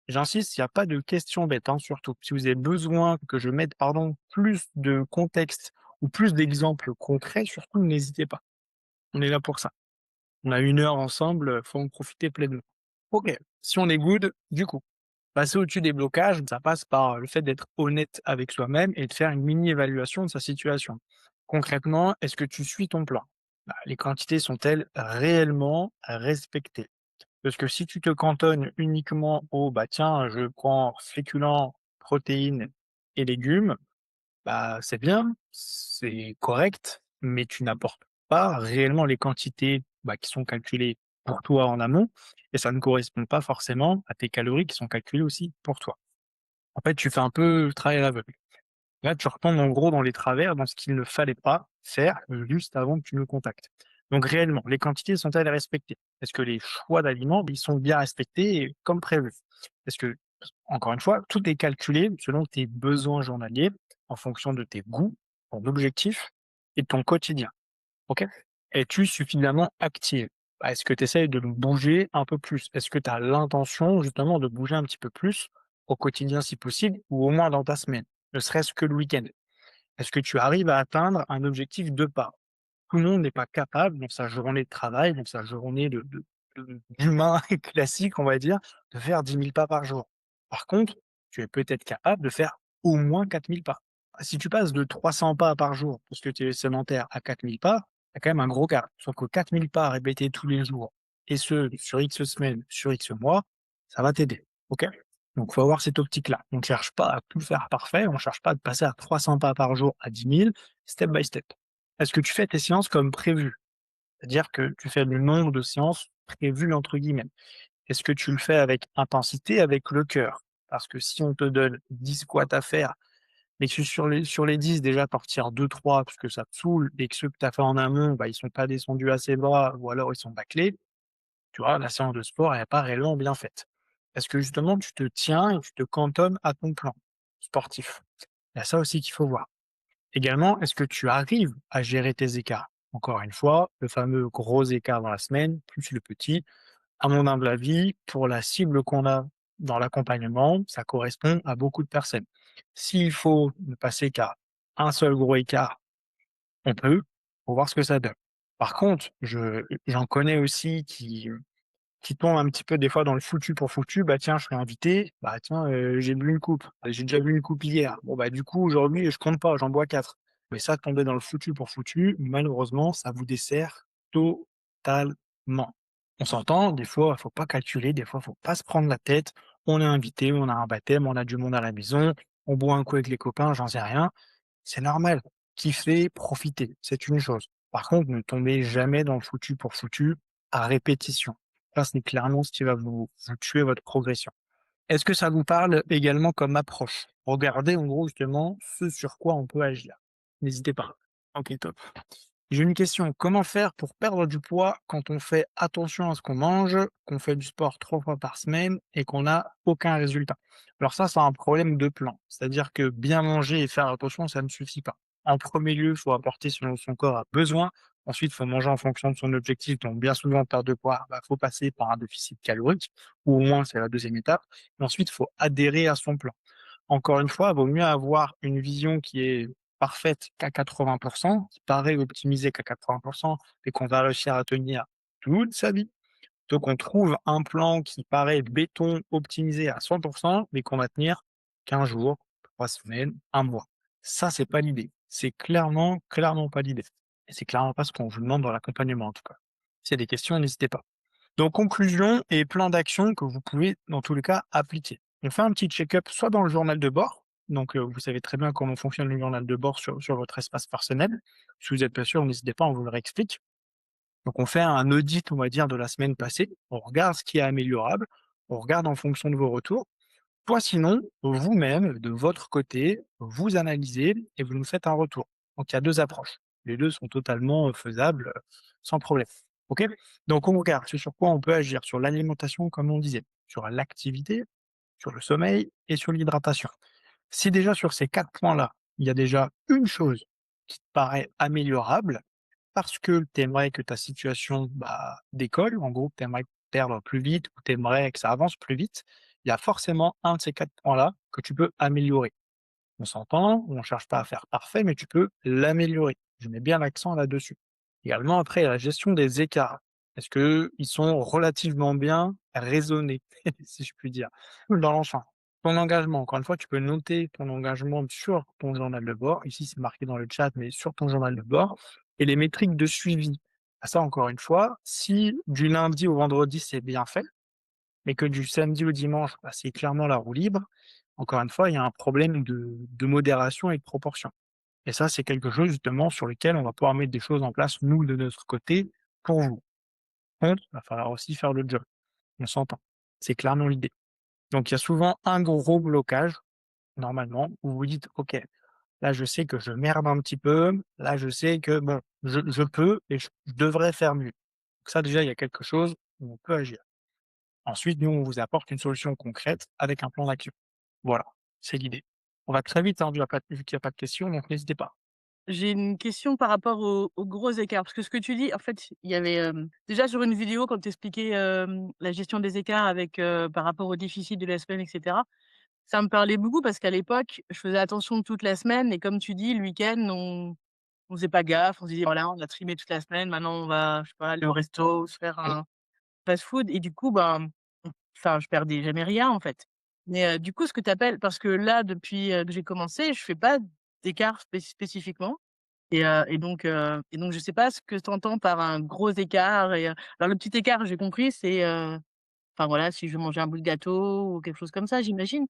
J'insiste, il y a pas de questions bêtes, hein, surtout. Si vous avez besoin que je mette, pardon, plus de contexte ou plus d'exemples concrets, surtout n'hésitez pas. On est là pour ça. On a 1 heure ensemble, faut en profiter pleinement. OK, si on est good, du coup, passer au-dessus des blocages, ça passe par le fait d'être honnête avec soi-même et de faire une mini évaluation de sa situation. Concrètement, est-ce que tu suis ton plan? Bah, les quantités sont-elles réellement respectées? Parce que si tu te cantonnes uniquement au bah tiens, je prends féculents, protéines et légumes, bah c'est bien, c'est correct, mais tu n'apportes pas réellement les quantités bah, qui sont calculées pour toi en amont, et ça ne correspond pas forcément à tes calories qui sont calculées aussi pour toi. En fait, tu fais un peu le travail à l'aveugle. Là, tu retombes en gros dans les travers, dans ce qu'il ne fallait pas faire juste avant que tu nous contactes. Donc réellement, les quantités sont-elles respectées? Est-ce que les choix d'aliments, ils sont bien respectés et comme prévu? Est-ce que, encore une fois, tout est calculé selon tes besoins journaliers, en fonction de tes goûts, ton objectif et de ton quotidien. OK? Es-tu suffisamment active? Bah, est-ce que tu essayes de bouger un peu plus? Est-ce que tu as l'intention justement de bouger un petit peu plus au quotidien si possible ou au moins dans ta semaine, ne serait-ce que le week-end? Est-ce que tu arrives à atteindre un objectif de pas? Tout le monde n'est pas capable dans sa journée de travail, dans sa journée d'humain classique, on va dire, de faire 10 000 pas par jour. Par contre, tu es peut-être capable de faire au moins 4 000 pas. Si tu passes de 300 pas par jour, parce que tu es sédentaire, à 4 000 pas, il y a quand même un gros gap. Sauf que 4 000 pas répétés tous les jours, et ce, sur X semaines, sur X mois, ça va t'aider. OK? Donc, faut avoir cette optique-là. On ne cherche pas à tout faire parfait, on ne cherche pas de passer à 300 pas par jour à 10 000, step by step. Est-ce que tu fais tes séances comme prévu? C'est-à-dire que tu fais le nombre de séances «prévues» entre guillemets. Est-ce que tu le fais avec intensité, avec le cœur? Parce que si on te donne 10 squats à faire, mais que sur les 10 déjà tu en retires 2-3 parce que ça te saoule et que ceux que tu as fait en amont, bah, ils sont pas descendus assez bas ou alors ils sont bâclés, tu vois? La séance de sport, elle est pas réellement bien faite. Est-ce que justement tu te tiens et tu te cantonnes à ton plan sportif? Il y a ça aussi qu'il faut voir. Également, est-ce que tu arrives à gérer tes écarts? Encore une fois, le fameux gros écart dans la semaine, plus le petit. À mon humble avis, pour la cible qu'on a dans l'accompagnement, ça correspond à beaucoup de personnes. S'il faut ne passer qu'à un seul gros écart, on peut, pour voir ce que ça donne. Par contre, j'en connais aussi qui tombent un petit peu des fois dans le foutu pour foutu. Bah tiens, je serai invité. Bah tiens, j'ai bu une coupe. J'ai déjà bu une coupe hier. Bon bah du coup aujourd'hui je compte pas, j'en bois 4. Mais ça, tomber dans le foutu pour foutu, malheureusement, ça vous dessert totalement. On s'entend, des fois, faut pas calculer, des fois, faut pas se prendre la tête. On est invité, on a un baptême, on a du monde à la maison, on boit un coup avec les copains, j'en sais rien. C'est normal. Kiffer, profiter, c'est une chose. Par contre, ne tombez jamais dans le foutu pour foutu à répétition. Ça, c'est clairement ce qui va vous tuer votre progression. Est-ce que ça vous parle également comme approche? Regardez en gros justement ce sur quoi on peut agir. N'hésitez pas. OK, top. J'ai une question. Comment faire pour perdre du poids quand on fait attention à ce qu'on mange, qu'on fait du sport 3 fois par semaine et qu'on n'a aucun résultat? Alors ça, c'est un problème de plan. C'est-à-dire que bien manger et faire attention, ça ne suffit pas. En premier lieu, il faut apporter ce dont son corps a besoin. Ensuite, il faut manger en fonction de son objectif. Donc, bien souvent, perdre de poids, bah, faut passer par un déficit calorique, ou au moins, c'est la deuxième étape. Et ensuite, il faut adhérer à son plan. Encore une fois, il vaut mieux avoir une vision qui est parfaite qu'à 80, qui paraît optimisée qu'à 80 et qu'on va réussir à tenir toute sa vie. Donc on trouve un plan qui paraît béton optimisé à 100, mais qu'on va tenir 15 jours, 3 semaines, un mois. Ça, c'est pas l'idée. C'est clairement, clairement pas l'idée. Et c'est clairement pas ce qu'on vous demande dans l'accompagnement, en tout cas. S'il y a des questions, n'hésitez pas. Donc conclusion et plan d'action que vous pouvez, dans tous les cas, appliquer. On fait un petit check-up soit dans le journal de bord, donc vous savez très bien comment fonctionne le journal de bord sur votre espace personnel. Si vous êtes pas sûr, n'hésitez pas, on vous le réexplique. Donc on fait un audit, on va dire, de la semaine passée. On regarde ce qui est améliorable, on regarde en fonction de vos retours. Soit sinon, vous-même, de votre côté, vous analysez et vous nous faites un retour. Donc il y a 2 approches. Les 2 sont totalement, faisables, sans problème. OK? Donc on regarde ce sur quoi on peut agir, sur l'alimentation comme on disait, sur l'activité, sur le sommeil et sur l'hydratation. Si déjà sur ces 4 points-là, il y a déjà une chose qui te paraît améliorable, parce que tu aimerais que ta situation, bah, décolle, en gros, tu aimerais perdre plus vite ou tu aimerais que ça avance plus vite, il y a forcément un de ces 4 points-là que tu peux améliorer. On s'entend, on ne cherche pas à faire parfait, mais tu peux l'améliorer. Je mets bien l'accent là-dessus. Également, après, il y a la gestion des écarts. Est-ce qu'ils sont relativement bien raisonnés, si je puis dire, dans l'ensemble? Ton engagement, encore une fois, tu peux noter ton engagement sur ton journal de bord. Ici, c'est marqué dans le chat, mais sur ton journal de bord. Et les métriques de suivi. Ah, ça, encore une fois, si du lundi au vendredi, c'est bien fait, mais que du samedi au dimanche, bah, c'est clairement la roue libre. Encore une fois, il y a un problème de modération et de proportion. Et ça, c'est quelque chose justement sur lequel on va pouvoir mettre des choses en place, nous, de notre côté, pour vous. Par contre, il va falloir aussi faire le job. On s'entend. C'est clairement l'idée. Donc, il y a souvent un gros blocage, normalement, où vous vous dites, OK, là, je sais que je merde un petit peu. Là, je sais que bon, je peux et je devrais faire mieux. Donc ça, déjà, il y a quelque chose où on peut agir. Ensuite, nous, on vous apporte une solution concrète avec un plan d'action. Voilà, c'est l'idée. On va très vite, hein, vu qu'il y a pas de questions, donc n'hésitez pas. J'ai une question par rapport aux gros écarts, parce que ce que tu dis, en fait, il y avait, déjà sur une vidéo quand tu expliquais, la gestion des écarts avec, par rapport au déficit de la semaine et cetera. Ça me parlait beaucoup parce qu'à l'époque, je faisais attention toute la semaine et comme tu dis, le week-end, on faisait pas gaffe. On se disait: «Voilà, on a trimé toute la semaine, maintenant on va, je sais pas, aller au resto, se faire un fast-food» et du coup, ben, enfin, je perdais jamais rien, en fait. Mais, du coup, ce que tu appelles parce que là, depuis, que j'ai commencé, je fais pas d'écart spécifiquement. Et donc je sais pas ce que tu entends par un gros écart et alors le petit écart, j'ai compris, c'est, enfin voilà, si je veux manger un bout de gâteau ou quelque chose comme ça, j'imagine.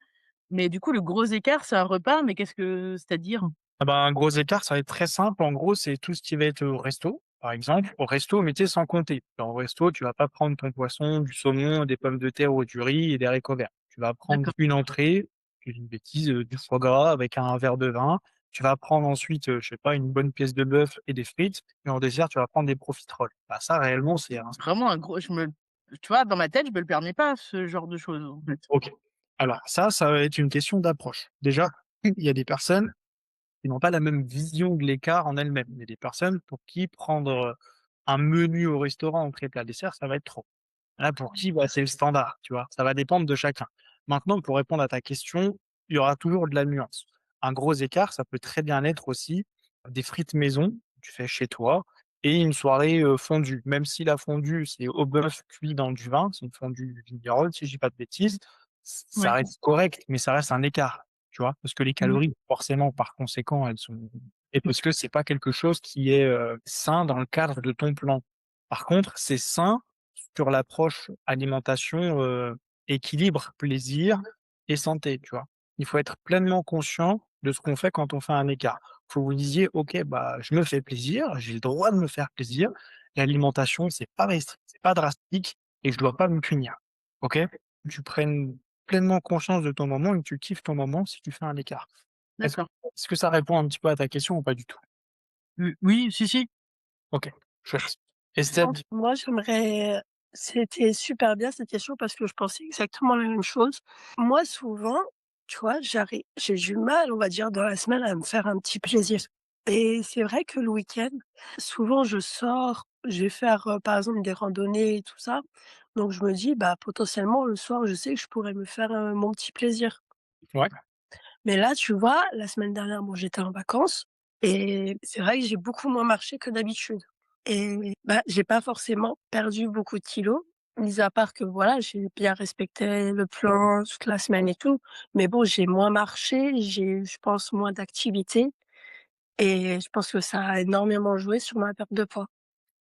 Mais du coup, le gros écart, c'est un repas, mais qu'est-ce que c'est-à-dire? Ah bah, un gros écart, ça va être très simple. En gros, c'est tout ce qui va être au resto, par exemple. Au resto, mais tu sais, sans compter. Genre, au resto, tu vas pas prendre ton poisson, du saumon, des pommes de terre ou du riz et des haricots verts. Tu vas prendre D'accord, une entrée, je dis une bêtise, du foie gras avec un verre de vin. Tu vas prendre ensuite, je sais pas, une bonne pièce de bœuf et des frites. Et en dessert, tu vas prendre des profiteroles. Bah, ça, réellement, c'est un vraiment un gros tu vois, dans ma tête, je me le permets pas ce genre de choses, en fait. OK. Alors ça va être une question d'approche. Déjà, il y a des personnes qui n'ont pas la même vision de l'écart en elles-mêmes. Il y a des personnes pour qui prendre, un menu au restaurant, entrée, plat, dessert, ça va être trop. Là, pour qui, bah, c'est le standard, tu vois? Ça va dépendre de chacun. Maintenant, pour répondre à ta question, il y aura toujours de la nuance. Un gros écart, ça peut très bien être aussi des frites maison, que tu fais chez toi et une soirée, fondue. Même si la fondue, c'est au bœuf cuit dans du vin, c'est une fondue vigneronne, si je dis pas de bêtises, ça Oui. reste correct, mais ça reste un écart, tu vois? Parce que les Mmh. calories, forcément, par conséquent, elles sont et parce que c'est pas quelque chose qui est, sain dans le cadre de ton plan. Par contre, c'est sain sur l'approche alimentation, équilibre, plaisir et santé, tu vois? Il faut être pleinement conscient de ce qu'on fait quand on fait un écart. Faut que vous disiez: «OK, bah, je me fais plaisir, j'ai le droit de me faire plaisir. L'alimentation, c'est pas drastique et je dois pas me punir». OK? Tu prennes pleinement conscience de ton moment et que tu kiffes ton moment si tu fais un écart. Est-ce D'accord. est-ce que ça répond un petit peu à ta question ou pas du tout? Oui, si, si. OK, chouette. Estelle? Moi, j'aimerais c'était super bien cette question parce que je pensais exactement la même chose. Moi, souvent, tu vois, j'ai du mal, on va dire, dans la semaine à me faire un petit plaisir et c'est vrai que le week-end, souvent je sors, je vais faire, par exemple des randonnées et tout ça, donc je me dis: «Bah, potentiellement le soir, je sais que je pourrais me faire, mon petit plaisir». Ouais, Mais là, tu vois, la semaine dernière, bon, j'étais en vacances et c'est vrai que j'ai beaucoup moins marché que d'habitude et bah, j'ai pas forcément perdu beaucoup de kilos, mis à part que voilà, j'ai bien respecté le plan toute la semaine et tout. Mais bon, j'ai moins marché, j'ai eu, je pense, moins d'activité et je pense que ça a énormément joué sur ma perte de poids.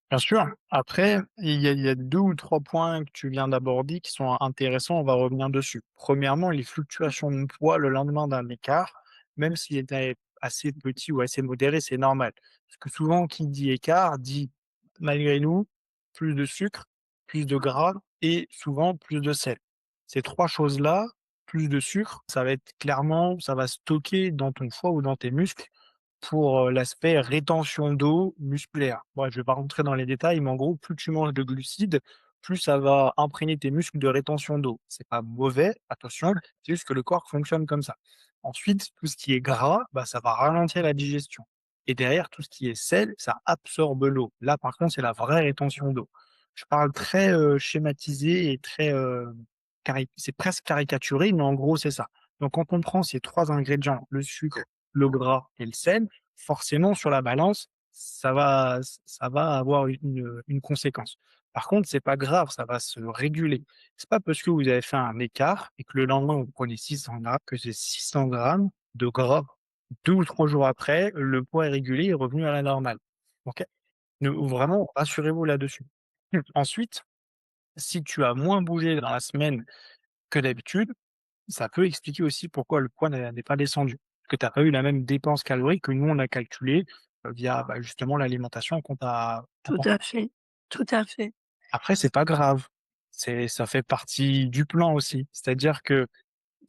bien sûr. Après, il y a 2 ou 3 points que tu viens d'aborder qui sont intéressants, on va revenir dessus. Premièrement, les fluctuations de poids le lendemain d'un écart, même s'il était assez petit ou assez modéré, c'est normal. Parce que souvent, qui dit écart dit, malgré nous, plus de sucre, plus de gras et souvent plus de sel. Ces 3 choses-là, plus de sucre, ça va être clairement ça va stocker dans ton foie ou dans tes muscles pour, l'aspect rétention d'eau musculaire. Bon, je vais pas rentrer dans les détails, mais en gros, plus tu manges de glucides, plus ça va imprégner tes muscles de rétention d'eau. C'est pas mauvais, attention, c'est juste que le corps fonctionne comme ça. Ensuite, tout ce qui est gras, bah, ça va ralentir la digestion et derrière, tout ce qui est sel, ça absorbe l'eau. Là, par contre, c'est la vraie rétention d'eau. Je parle très, schématisé et très, c'est presque caricaturé, mais en gros, c'est ça. Donc quand on prend ces 3 ingrédients, le sucre, le gras et le sel, forcément sur la balance, ça va avoir une conséquence. Par contre, c'est pas grave, ça va se réguler. C'est pas parce que vous avez fait un écart et que le lendemain vous prenez 600 grammes que c'est 600 grammes de gras. 2 ou 3 jours après, le poids est régulé, est revenu à la normale. OK? Ne Vraiment, rassurez-vous là-dessus. Ensuite, si tu as moins bougé dans la semaine que d'habitude, ça peut expliquer aussi pourquoi le poids n'est pas descendu. Que tu as pas eu la même dépense calorique que nous on a calculé, via, bah, justement l'alimentation qu'on t'a Tout apportée. à fait, tout à fait. Après c'est pas grave, ça fait partie du plan aussi. C'est-à-dire que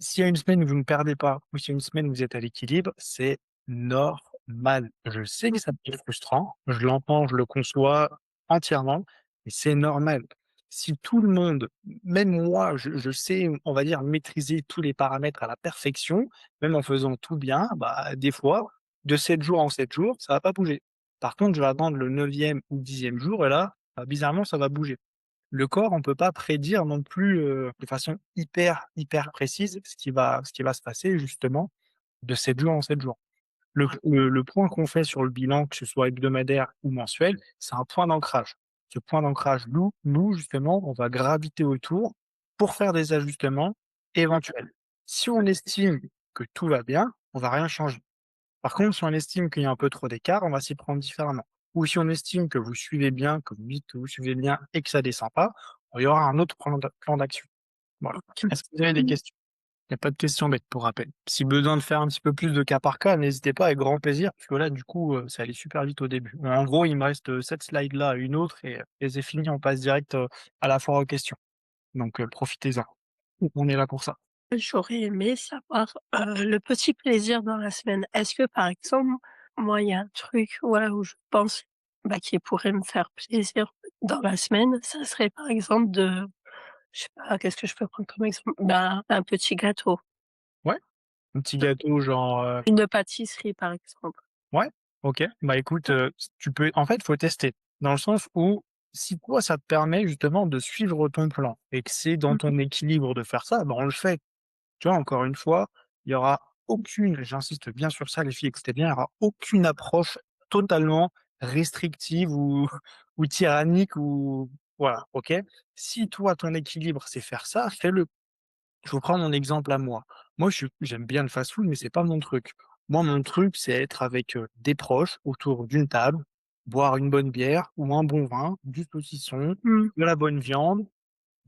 s'il y a une semaine où vous ne perdez pas ou s'il y a une semaine où vous êtes à l'équilibre, c'est normal. Je sais que ça peut être frustrant, je l'entends, je le conçois entièrement, mais c'est normal. Si tout le monde, même moi, je sais, on va dire, maîtriser tous les paramètres à la perfection, même en faisant tout bien, bah, des fois, de 7 jours en 7 jours, ça va pas bouger. Par contre, je vais attendre le 9e ou 10e jour et là, bah, bizarrement, ça va bouger. Le corps, on peut pas prédire non plus, de façon hyper précise ce qui va se passer justement de 7 jours en 7 jours. Le point qu'on fait sur le bilan, que ce soit hebdomadaire ou mensuel, c'est un point d'ancrage. Ce point d'ancrage, nous justement, on va graviter autour pour faire des ajustements éventuels. Si on estime que tout va bien, on va rien changer. Par contre, si on estime qu'il y a un peu trop d'écart, on va s'y prendre différemment. Ou si on estime que vous suivez bien, que vous dites que vous suivez bien et que ça descend pas, il y aura un autre plan d'action. Voilà. OK. Est-ce que vous avez des questions? Il y a pas de questions bêtes pour rappel. Si besoin de faire un petit peu plus de cas par cas, n'hésitez pas avec grand plaisir, parce que là, du coup, ça allait super vite au début. En gros, il me reste, cette slide là, une autre et c'est fini, on passe direct, à la foire aux questions. Donc, profitez-en. On est là pour ça. J'aurais aimé savoir, le petit plaisir dans la semaine. Est-ce que, par exemple, moi, il y a un truc, voilà, où je pense, bah, qui pourrait me faire plaisir dans la semaine, ça serait, par exemple, je sais pas, qu'est-ce que je peux prendre comme exemple? Bah, un petit gâteau, Ouais, un petit gâteau genre, une pâtisserie, par exemple. ouais, OK. Bah, écoute, tu peux en fait, faut tester. Dans le sens où, si toi, ça te permet justement de suivre ton plan et que c'est dans Mmh mh. ton équilibre de faire ça, bah, on le fait. Tu vois, encore une fois, il y aura aucune, j'insiste bien sur ça, les filles, écoutez bien, il y aura aucune approche totalement restrictive ou ou tyrannique ou voilà, OK? Si toi, ton équilibre, c'est faire ça, fais-le. Je vous prends mon exemple à moi. Moi, j'aime bien le fast-food, mais c'est pas mon truc. Moi, mon truc, c'est être avec, des proches autour d'une table, boire une bonne bière ou un bon vin, du saucisson, Mmh. de la bonne viande,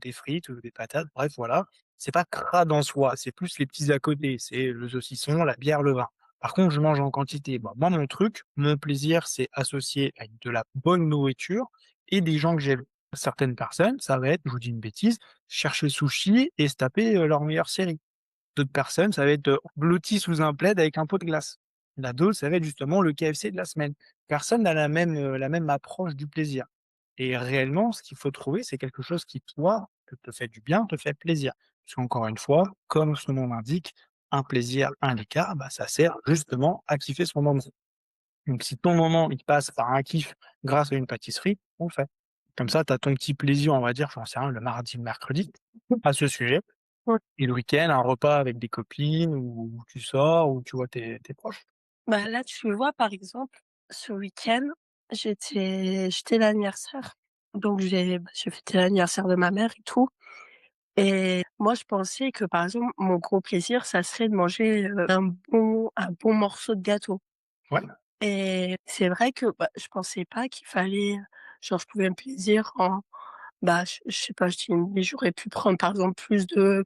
des frites, des patates, bref, voilà. C'est pas crade en soi, c'est plus les petits à côté, c'est le saucisson, la bière, le vin. Par contre, je mange en quantité. Bah, moi, mon truc, mon plaisir, c'est associé avec de la bonne nourriture et des gens que j'aime. Certaines personnes, ça va être, je vous dis une bêtise, chercher sushi et se taper, leur meilleure série. D'autres personnes, ça va être, blotti sous un plaid avec un pot de glace. La d'autres, ça va être justement le KFC de la semaine. Personne n'a la même approche du plaisir et réellement, ce qu'il faut trouver, c'est quelque chose qui, toi, te fait du bien, te fait plaisir. Parce qu'encore une fois, comme son nom l'indique, un plaisir, un écart, bah, ça sert justement à kiffer son moment. Donc si ton moment, il passe par un kiff grâce à une pâtisserie, on le fait. Comme ça, tu as ton petit plaisir, on va dire, j'en sais rien, le mardi, le mercredi, à ce sujet. Ouais. Et le week-end, un repas avec des copines ou tu sors ou tu vois tes proches. Bah, là, tu vois, par exemple, ce week-end, j'étais l'anniversaire. Donc j'ai fêté l'anniversaire de ma mère et tout. Et moi, je pensais que, par exemple, mon gros plaisir, ça serait de manger, un bon morceau de gâteau. Ouais, Et c'est vrai que, bah, je pensais pas qu'il fallait, genre, je pouvais me plaisir en bah, je sais pas, je dis mais j'aurais pu prendre, par exemple, plus de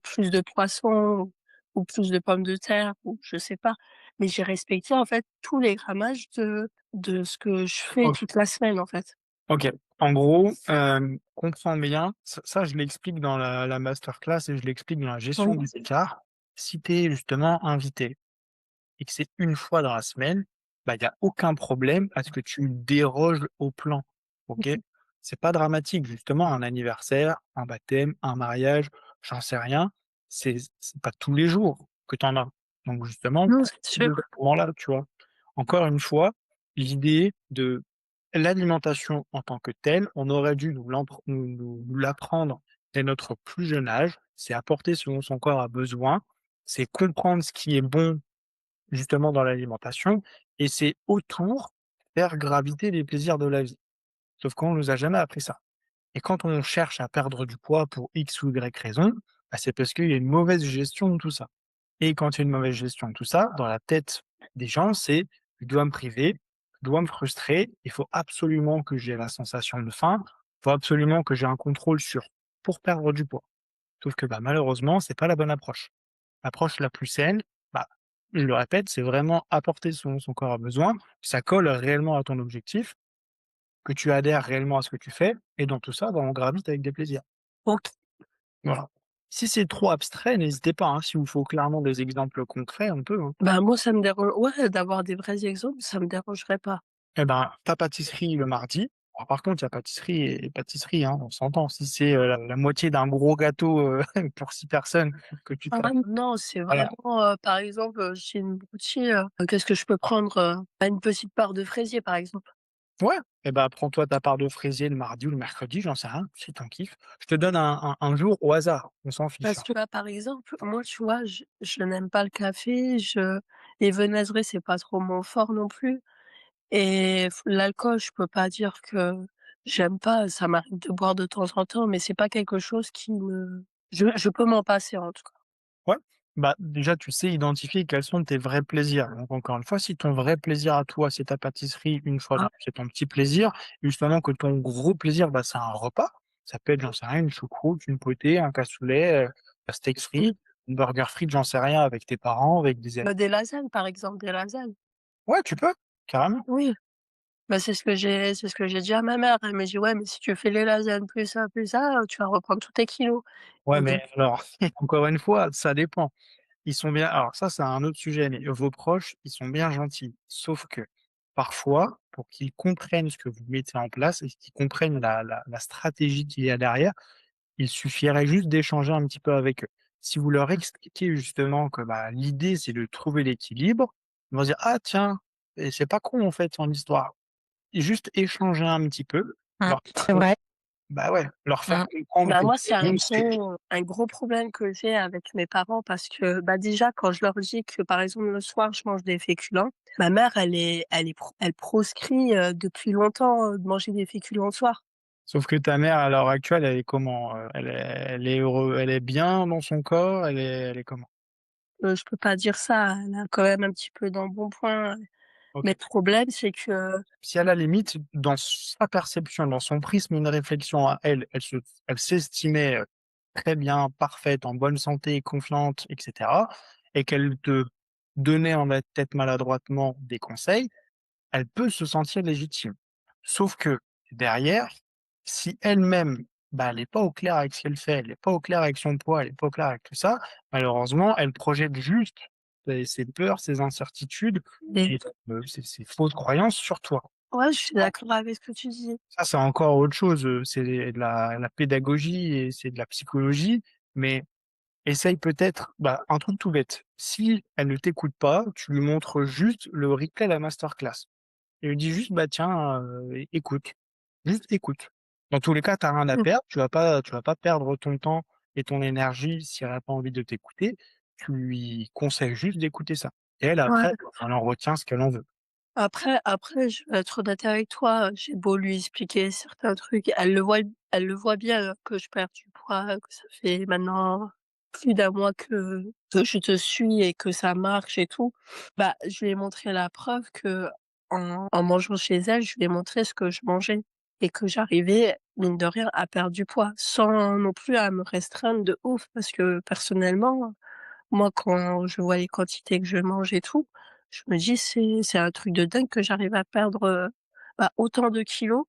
poisson ou plus de pommes de terre ou je sais pas. Mais j'ai respecté, en fait, tous les grammages de ce que je fais OK. toute la semaine, en fait. OK. En gros, comprends bien, ça je l'explique dans la masterclass et je l'explique dans la gestion Oui. des écarts. Si tu es justement invité et que c'est une fois dans la semaine, bah, il y a aucun problème à ce que tu déroges au plan, OK? C'est pas dramatique, justement, un anniversaire, un baptême, un mariage, j'en sais rien, c'est pas tous les jours que tu en as. Donc justement, Non, c'est profite sûr. de ce moment-là, tu vois? Encore une fois, l'idée de l'alimentation en tant que telle, on aurait dû nous l'apprendre dès notre plus jeune âge, c'est apporter ce dont son corps a besoin, c'est comprendre ce qui est bon justement dans l'alimentation et c'est autour faire graviter les plaisirs de la vie. Sauf qu'on nous a jamais appris ça. Et quand on cherche à perdre du poids pour X ou Y raison, bah, c'est parce qu'il y a une mauvaise gestion de tout ça. Et quand il y a une mauvaise gestion de tout ça, dans la tête des gens, c'est: «Je dois me priver, je dois me frustrer, il faut absolument que j'ai la sensation de faim, il faut absolument que j'ai un contrôle sur pour perdre du poids». Sauf que, bah, malheureusement, c'est pas la bonne approche. L'approche la plus saine, bah, je le répète, c'est vraiment apporter ce dont son corps a besoin, que ça colle réellement à ton objectif, que tu adhères réellement à ce que tu fais et dans tout ça, bah, on gravite avec des plaisirs. OK. Voilà. Si c'est trop abstrait, n'hésitez pas, hein, s'il vous faut clairement des exemples concrets, on peut, hein. Bah, moi, ça me dérange ouais, d'avoir des vrais exemples, ça me dérangerait pas. Eh ben, ta pâtisserie le mardi. Alors par contre, il y a pâtisserie et pâtisserie, hein, on s'entend. Si c'est, la moitié d'un gros gâteau, pour 6 personnes que tu te Ah la non, c'est voilà. vraiment, par exemple, j'ai une broutille, qu'est-ce que je peux prendre, une petite part de fraisier, par exemple. Ouais, et ben, prends-toi ta part de fraisier le mardi ou le mercredi, j'en sais rien, c'est ton kiff. Je te donne un jour au hasard, on s'en fiche, Parce hein. que là, par exemple, moi, tu vois, je n'aime pas le café, je les viennoiseries, c'est pas trop mon fort non plus et l'alcool, je peux pas dire que j'aime pas, ça m'arrive de boire de temps en temps, mais c'est pas quelque chose qui me je peux m'en passer, en tout cas. Ouais, bah, déjà, tu sais identifier quels sont tes vrais plaisirs. Donc encore une fois, si ton vrai plaisir à toi, c'est ta pâtisserie une fois Ah, c'est ton petit plaisir, justement que ton gros plaisir, bah, c'est un repas. Ça peut être, j'en sais rien, une choucroute, une potée, un cassoulet, un steak frites, une burger frites, j'en sais rien, avec tes parents, avec des amis. bah, des lasagnes, par exemple, des lasagnes. Ouais, tu peux, carrément. Oui, bah, c'est ce que j'ai dit à ma mère. Elle me dit: «Ouais, mais si tu fais les lasagnes plus ça, tu vas reprendre tous tes kilos». Ouais, Donc mais alors, encore une fois, ça dépend. Ils sont bien alors ça, c'est un autre sujet, mais vos proches, ils sont bien gentils. Sauf que, parfois, pour qu'ils comprennent ce que vous mettez en place et qu'ils comprennent la stratégie qu'il y a derrière, il suffirait juste d'échanger un petit peu avec eux. Si vous leur expliquez justement que, bah, l'idée, c'est de trouver l'équilibre, ils vont se dire: «Ah tiens, et c'est pas con en fait son histoire». Et juste échanger un petit peu, leur c'est faire vrai. bah, ouais, leur faire Mmh. comprendre Bah, que moi, c'est bon, c'est un gros problème que j'ai avec mes parents parce que, bah, déjà, quand je leur dis que, par exemple, le soir, je mange des féculents, ma mère, elle proscrit, depuis longtemps, de manger des féculents le soir. sauf que ta mère, à l'heure actuelle, elle est comment? Elle est bien dans son corps? Elle est comment? Je peux pas dire ça, elle a quand même un petit peu d'embonpoint, mais OK. le problème, c'est que Si à la limite, dans sa perception, dans son prisme, une réflexion à elle, elle s'estimait, très bien, parfaite, en bonne santé, confiante et cetera et qu'elle te donnait en la tête maladroitement des conseils, elle peut se sentir légitime. Sauf que derrière, si elle-même, bah, elle est pas au clair avec ce qu'elle fait, elle est pas au clair avec son poids, elle est pas au clair avec tout ça, malheureusement, elle projette juste ses peurs, ses incertitudes et et ses fausses croyances sur toi. ouais, je suis d'accord avec ce que tu dis. Ça, c'est encore autre chose, c'est de la pédagogie et c'est de la psychologie, mais essaye peut-être, bah, un truc tout bête. Si elle ne t'écoute pas, tu lui montres juste le replay de la masterclass. Et lui dis juste: «Bah, tiens, écoute, juste écoute». Dans tous les cas, tu as rien à Mmh. perdre, tu vas pas perdre ton temps et ton énergie si elle a pas envie de t'écouter. Tu lui conseilles juste d'écouter ça et elle Ouais. après, elle en retient ce qu'elle en veut. Après, je vais être honnête avec toi, j'ai beau lui expliquer certains trucs, elle le voit bien, que je perds du poids, que ça fait maintenant plus d'un mois que je te suis et que ça marche et tout. Bah, je lui ai montré la preuve qu'en mangeant chez elle, je lui ai montré ce que je mangeais et que j'arrivais, mine de rien, à perdre du poids sans non plus à me restreindre de ouf. Parce que personnellement, moi, quand je vois les quantités que je mange et tout, je me dis: «C'est un truc de dingue que j'arrive à perdre, bah, autant de kilos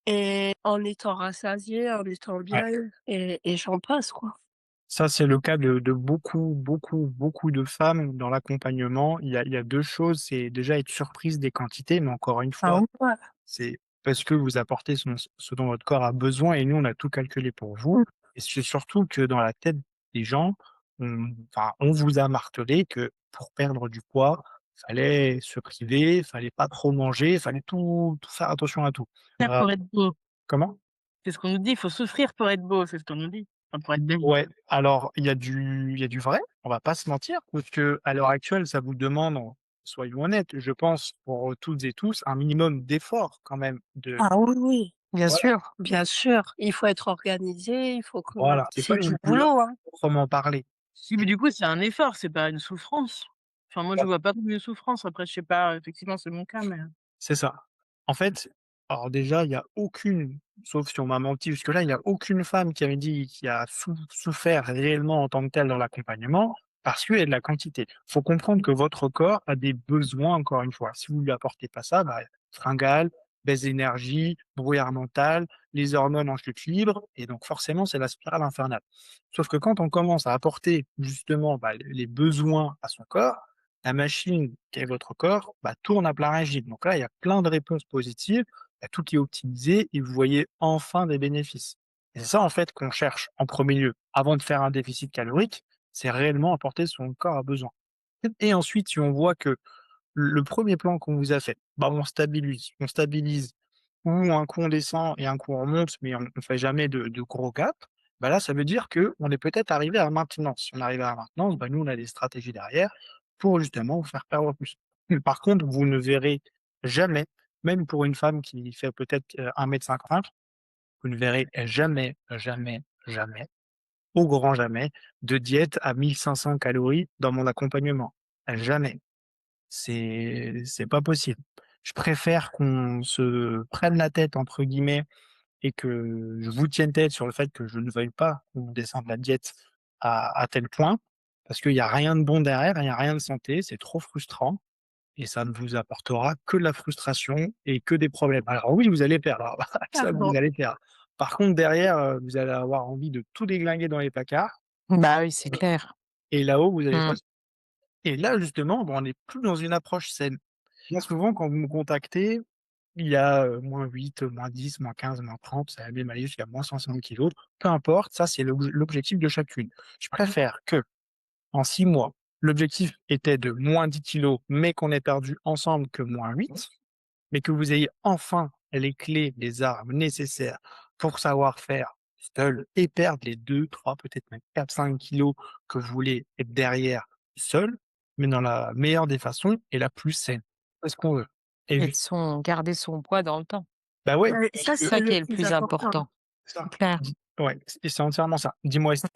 et en étant rassasiée, en étant Ouais. bien et j'en passe, quoi». Ça, c'est le cas de beaucoup, beaucoup, beaucoup de femmes dans l'accompagnement. Il y a 2 choses, c'est déjà être surprise des quantités, mais encore une Ah fois, ouais. c'est parce que vous apportez ce dont votre corps a besoin et nous, on a tout calculé pour vous Mmh. et c'est surtout que dans la tête des gens, on vous a martelé que pour perdre du poids, fallait se priver, fallait pas trop manger, fallait tout faire attention à tout. Faire Heu, pour être beau. comment? C'est ce qu'on nous dit, il faut souffrir pour être beau, c'est ce qu'on nous dit. Enfin, pour être belle. Ouais, alors il y a du vrai, on va pas se mentir, parce qu'à l'heure actuelle, ça vous demande, soyons honnêtes, je pense pour toutes et tous, un minimum d'effort quand même de Ah oui, oui, bien voilà, sûr, bien sûr. Il faut être organisé, il faut que voilà, c'est pas c'est du une douleur boulot, hein. proprement parler. Oui, mais du coup, c'est un effort, c'est pas une souffrance. Enfin, moi, je vois pas comme une souffrance. Après, je sais pas, effectivement, c'est mon cas, mais C'est ça. En fait, alors déjà, il y a aucune, sauf si on m'a menti jusque-là, il y a aucune femme qui avait dit qui a souffert réellement en tant que telle dans l'accompagnement, parce qu'il y a de la quantité. Faut comprendre que votre corps a des besoins, encore une fois. Si vous lui apportez pas ça, bah, fringales, baisse d'énergie, brouillard mental, les hormones en chute libre, et donc forcément, c'est la spirale infernale. Sauf que quand on commence à apporter justement, bah, les besoins à son corps, la machine qui est votre corps, bah, tourne à plein régime. Donc là, il y a plein de réponses positives, il y a tout qui est optimisé et vous voyez enfin des bénéfices. Et c'est ça, en fait, qu'on cherche en premier lieu. Avant de faire un déficit calorique, c'est réellement apporter ce dont le corps a besoin. Et ensuite, si on voit que le premier plan qu'on vous a fait, bah, on stabilise ou un coup on descend et un coup on remonte, mais on ne fait jamais de gros gaps, bah là, ça veut dire que on est peut-être arrivé à la maintenance. Si on arrive à la maintenance, bah, nous, on a des stratégies derrière pour justement vous faire perdre plus. Mais par contre, vous ne verrez jamais, même pour une femme qui fait peut-être 1,50 m, vous ne verrez jamais, jamais, jamais, au grand jamais, de diète à 1 500 calories dans mon accompagnement. Jamais. C'est pas possible. Je préfère qu'on se «prenne la tête» entre guillemets et que je vous tienne tête sur le fait que je ne veuille pas qu'on descende la diète à tel point, parce qu'il y a rien de bon derrière, il y a rien de santé, c'est trop frustrant et ça ne vous apportera que de la frustration et que des problèmes. Alors oui, vous allez perdre, ça vous Clairement. allez perdre. Par contre derrière, vous allez avoir envie de tout déglinguer dans les placards Bah oui, c'est clair. et là-haut, vous allez pas Mmh. et là justement, bah, on n'est plus dans une approche saine. Bien souvent, quand vous me contactez, il y a, -8, -10, -15, -30, ça va même aller jusqu'à -60 kg. Peu importe, ça, c'est l'objectif de chacune. Je préfère que en 6 mois, l'objectif était de -10 kg, mais qu'on ait perdu ensemble que -8, mais que vous ayez enfin les clés, les armes nécessaires pour savoir faire seul et perdre les 2, 3, peut-être même 4, 5 kg que vous voulez être derrière seul, mais dans la meilleure des façons et la plus saine. C'est ce qu'on veut. Et Et ju de son garder son poids dans le temps. bah, ouais, parce Ça, C'est que c'est ça qui le est le plus plus important. important. ça, C'est clair. ouais, et c'est entièrement ça. Dis-moi, est-ce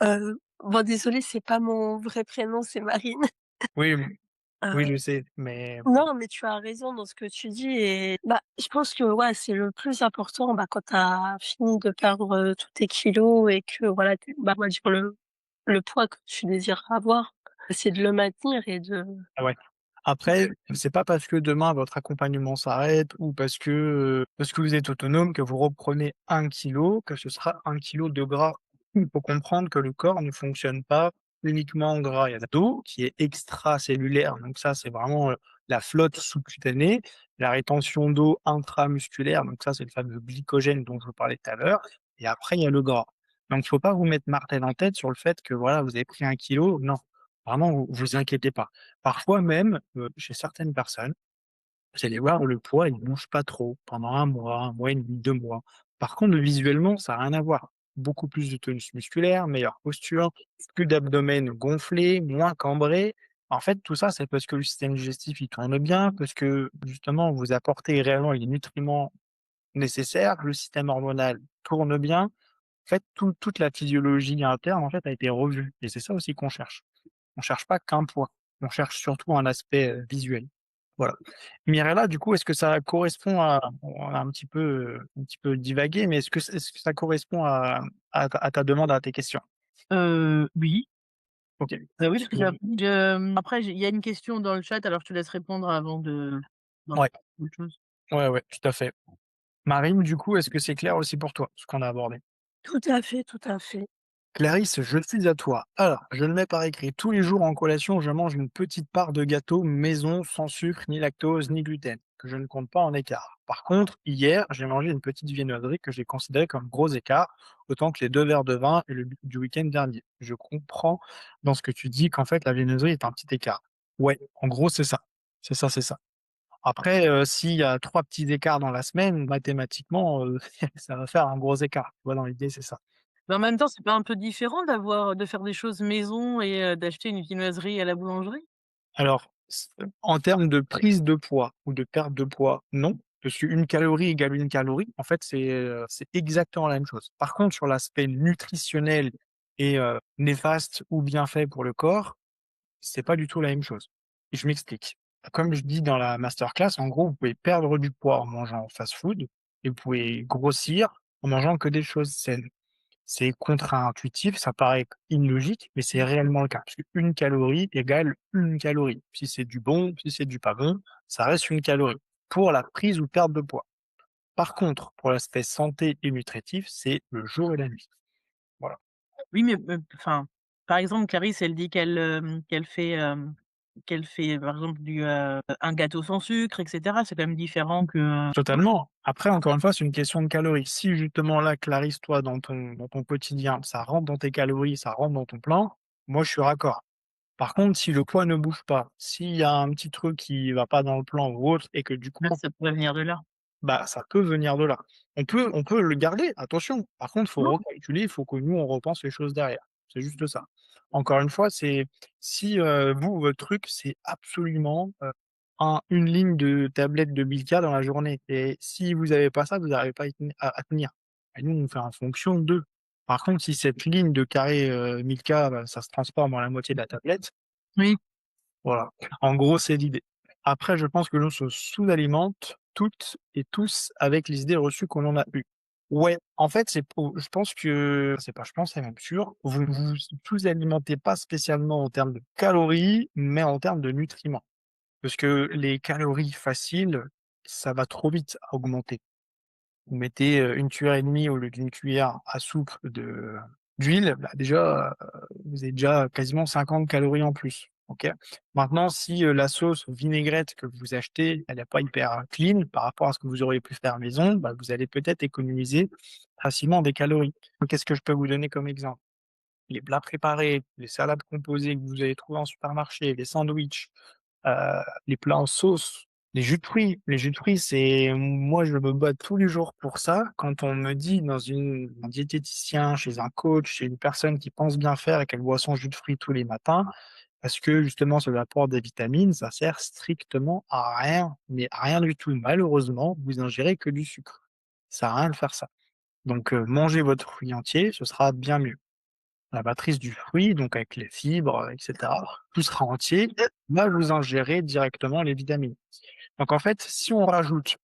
Bon, désolée, c'est pas mon vrai prénom, c'est Marine. oui, oui, Heu, je sais, mais non, mais tu as raison dans ce que tu dis et bah, je pense que, ouais, c'est le plus important, bah, quand tu as fini de perdre, tous tes kilos et que voilà, tu bah, on va dire le poids que tu désires avoir, c'est de le maintenir et de ah ouais. Après, c'est pas parce que demain votre accompagnement s'arrête ou parce que vous êtes autonome que vous reprenez 1 kg, que ce sera 1 kg de gras. Il faut comprendre que le corps ne fonctionne pas uniquement en gras. Il y a d'eau qui est extracellulaire, donc ça, c'est vraiment, la flotte sous-cutanée, la rétention d'eau intramusculaire, donc ça, c'est le fameux glycogène dont je vous parlais tout à l'heure et après il y a le gras. Donc il faut pas vous mettre martel en tête sur le fait que voilà, vous avez pris 1 kg. Non, vraiment vous inquiétez pas. Parfois même, chez certaines personnes, vous allez voir le poids, il bouge pas trop pendant 1 mois et demi, 2 mois. Par contre, visuellement, ça a rien à voir. Beaucoup plus de tonus musculaire, meilleure posture, plus d'abdomen gonflé, moins cambré. En fait, tout ça, c'est parce que le système digestif, il tourne bien, parce que justement, vous apportez réellement les nutriments nécessaires, le système hormonal tourne bien. En fait, toute la physiologie interne, en fait, a été revue et c'est ça aussi qu'on cherche. On cherche pas qu'un poids, on cherche surtout un aspect, visuel. Voilà. Mirella, du coup, est-ce que ça correspond à on a un petit peu divagué, mais est-ce que ça correspond à ta demande, à tes questions? oui. OK. Oui, Parce parce que que après, il y a une question dans le chat, alors je te laisse répondre avant de d'en ouais, autre chose. ouais, ouais, tout à fait. Marine, du coup, est-ce que c'est clair aussi pour toi, ce qu'on a abordé? tout à fait, tout à fait. Clarisse, je suis à toi. Alors, je le mets par écrit. Tous les jours en collation, je mange une petite part de gâteau maison sans sucre, ni lactose, ni gluten, que je ne compte pas en écart. Par contre, hier, j'ai mangé une petite viennoiserie que j'ai considérée comme gros écart, autant que les 2 verres de vin et du week-end dernier. Je comprends dans ce que tu dis qu'en fait, la viennoiserie est un petit écart. Ouais, en gros, c'est ça. C'est ça, c'est ça. Après, s'il y a 3 petits écarts dans la semaine, mathématiquement, ça va faire un gros écart. Tu vois, dans l'idée, c'est ça. Mais en même temps, c'est pas un peu différent de faire des choses maison et d'acheter une viennoiserie à la boulangerie? Alors, en termes de prise de poids ou de perte de poids, non, parce qu'une calorie égale une calorie. En fait, c'est exactement la même chose. Par contre, sur l'aspect nutritionnel et néfaste ou bien fait pour le corps, c'est pas du tout la même chose. Et je m'explique. Comme je dis dans la masterclass, en gros, vous pouvez perdre du poids en mangeant fast-food et vous pouvez grossir en mangeant que des choses saines. C'est contre-intuitif, ça paraît illogique, mais c'est réellement le cas. Parce qu'une calorie égale une calorie. Si c'est du bon, si c'est du pas bon, ça reste une calorie pour la prise ou perte de poids. Par contre, pour l'aspect santé et nutritif, c'est le jour et la nuit. Voilà. Oui, mais enfin, par exemple, Clarisse, elle dit qu'elle fait, par exemple, un gâteau sans sucre et cetera. C'est quand même différent que, Totalement. Après, encore une fois, c'est une question de calories. Si justement là, Clarisse, toi, dans ton quotidien, ça rentre dans tes calories, ça rentre dans ton plan, moi, je suis raccord. Par contre, si le poids ne bouge pas, s'il y a un petit truc qui va pas dans le plan ou autre et que du coup, ça pourrait venir de là. bah, ça peut venir de là. On peut le garder, attention. Par contre, il faut Non? recalculer, il faut que nous, on repense les choses derrière. C'est juste ça. Encore une fois, c'est si, vous, votre truc, c'est absolument, une ligne de tablette de Milka dans la journée et si vous avez pas ça, vous n'arrivez pas à tenir. Et nous, on fait en fonction d'eux. Par contre, si cette ligne de carré, Milka, bah, ça se transforme en la moitié de la tablette, Oui. voilà, en gros, c'est l'idée. Après, je pense que l'on se sous-alimente toutes et tous avec les idées reçues qu'on en a eues. Ouais, en fait, c'est pour je pense que c'est pas je pense, c'est même sûr, vous vous sous-alimentez pas spécialement en termes de calories, mais en termes de nutriments. Parce que les calories faciles, ça va trop vite à augmenter. Vous mettez, 1 cuillère et demie au lieu d'une cuillère à soupe d'huile, bah, déjà, vous avez déjà quasiment 50 calories en plus, OK? Maintenant si, la sauce vinaigrette que vous achetez, elle est pas hyper clean par rapport à ce que vous auriez pu faire maison, bah, vous allez peut-être économiser facilement des calories. Qu'est-ce que je peux vous donner comme exemple? Les plats préparés, les salades composées que vous allez trouver en supermarché, les sandwichs, les plats en sauce, les jus de fruits. Les jus de fruits, c'est moi, je me bats tous les jours pour ça. Quand on me dit un diététicien, chez un coach, chez une personne qui pense bien faire et qu'elle boit son jus de fruits tous les matins, parce que justement, ça lui apporte des vitamines, ça sert strictement à rien, mais à rien du tout. Malheureusement, vous ingérez que du sucre. Ça sert à rien de faire ça. Donc, mangez votre fruit entier, ce sera bien mieux. La matrice du fruit, donc avec les fibres, et cetera, tout sera entier, va vous ingérer directement les vitamines. Donc en fait, si on rajoute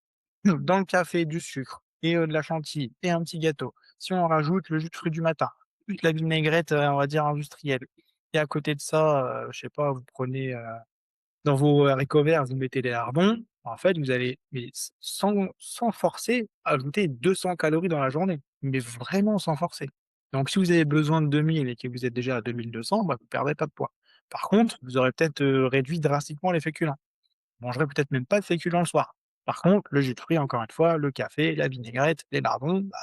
dans le café du sucre et de la chantilly et un petit gâteau, si on rajoute le jus de fruits du matin, plus la vinaigrette, on va dire industrielle et à côté de ça, je sais pas, vous prenez, dans vos haricots verts, vous mettez des lardons, en fait, vous allez, mais sans forcer, ajouter 200 calories dans la journée, mais vraiment sans forcer. Donc si vous avez besoin de 2000 et que vous êtes déjà à 2200, bah, vous perdrez pas de poids. Par contre, vous aurez peut-être, réduit drastiquement les féculents. Vous mangerez peut-être même pas de féculents le soir. Par contre, le jus de fruits, encore une fois, le café, la vinaigrette, les lardons, bah,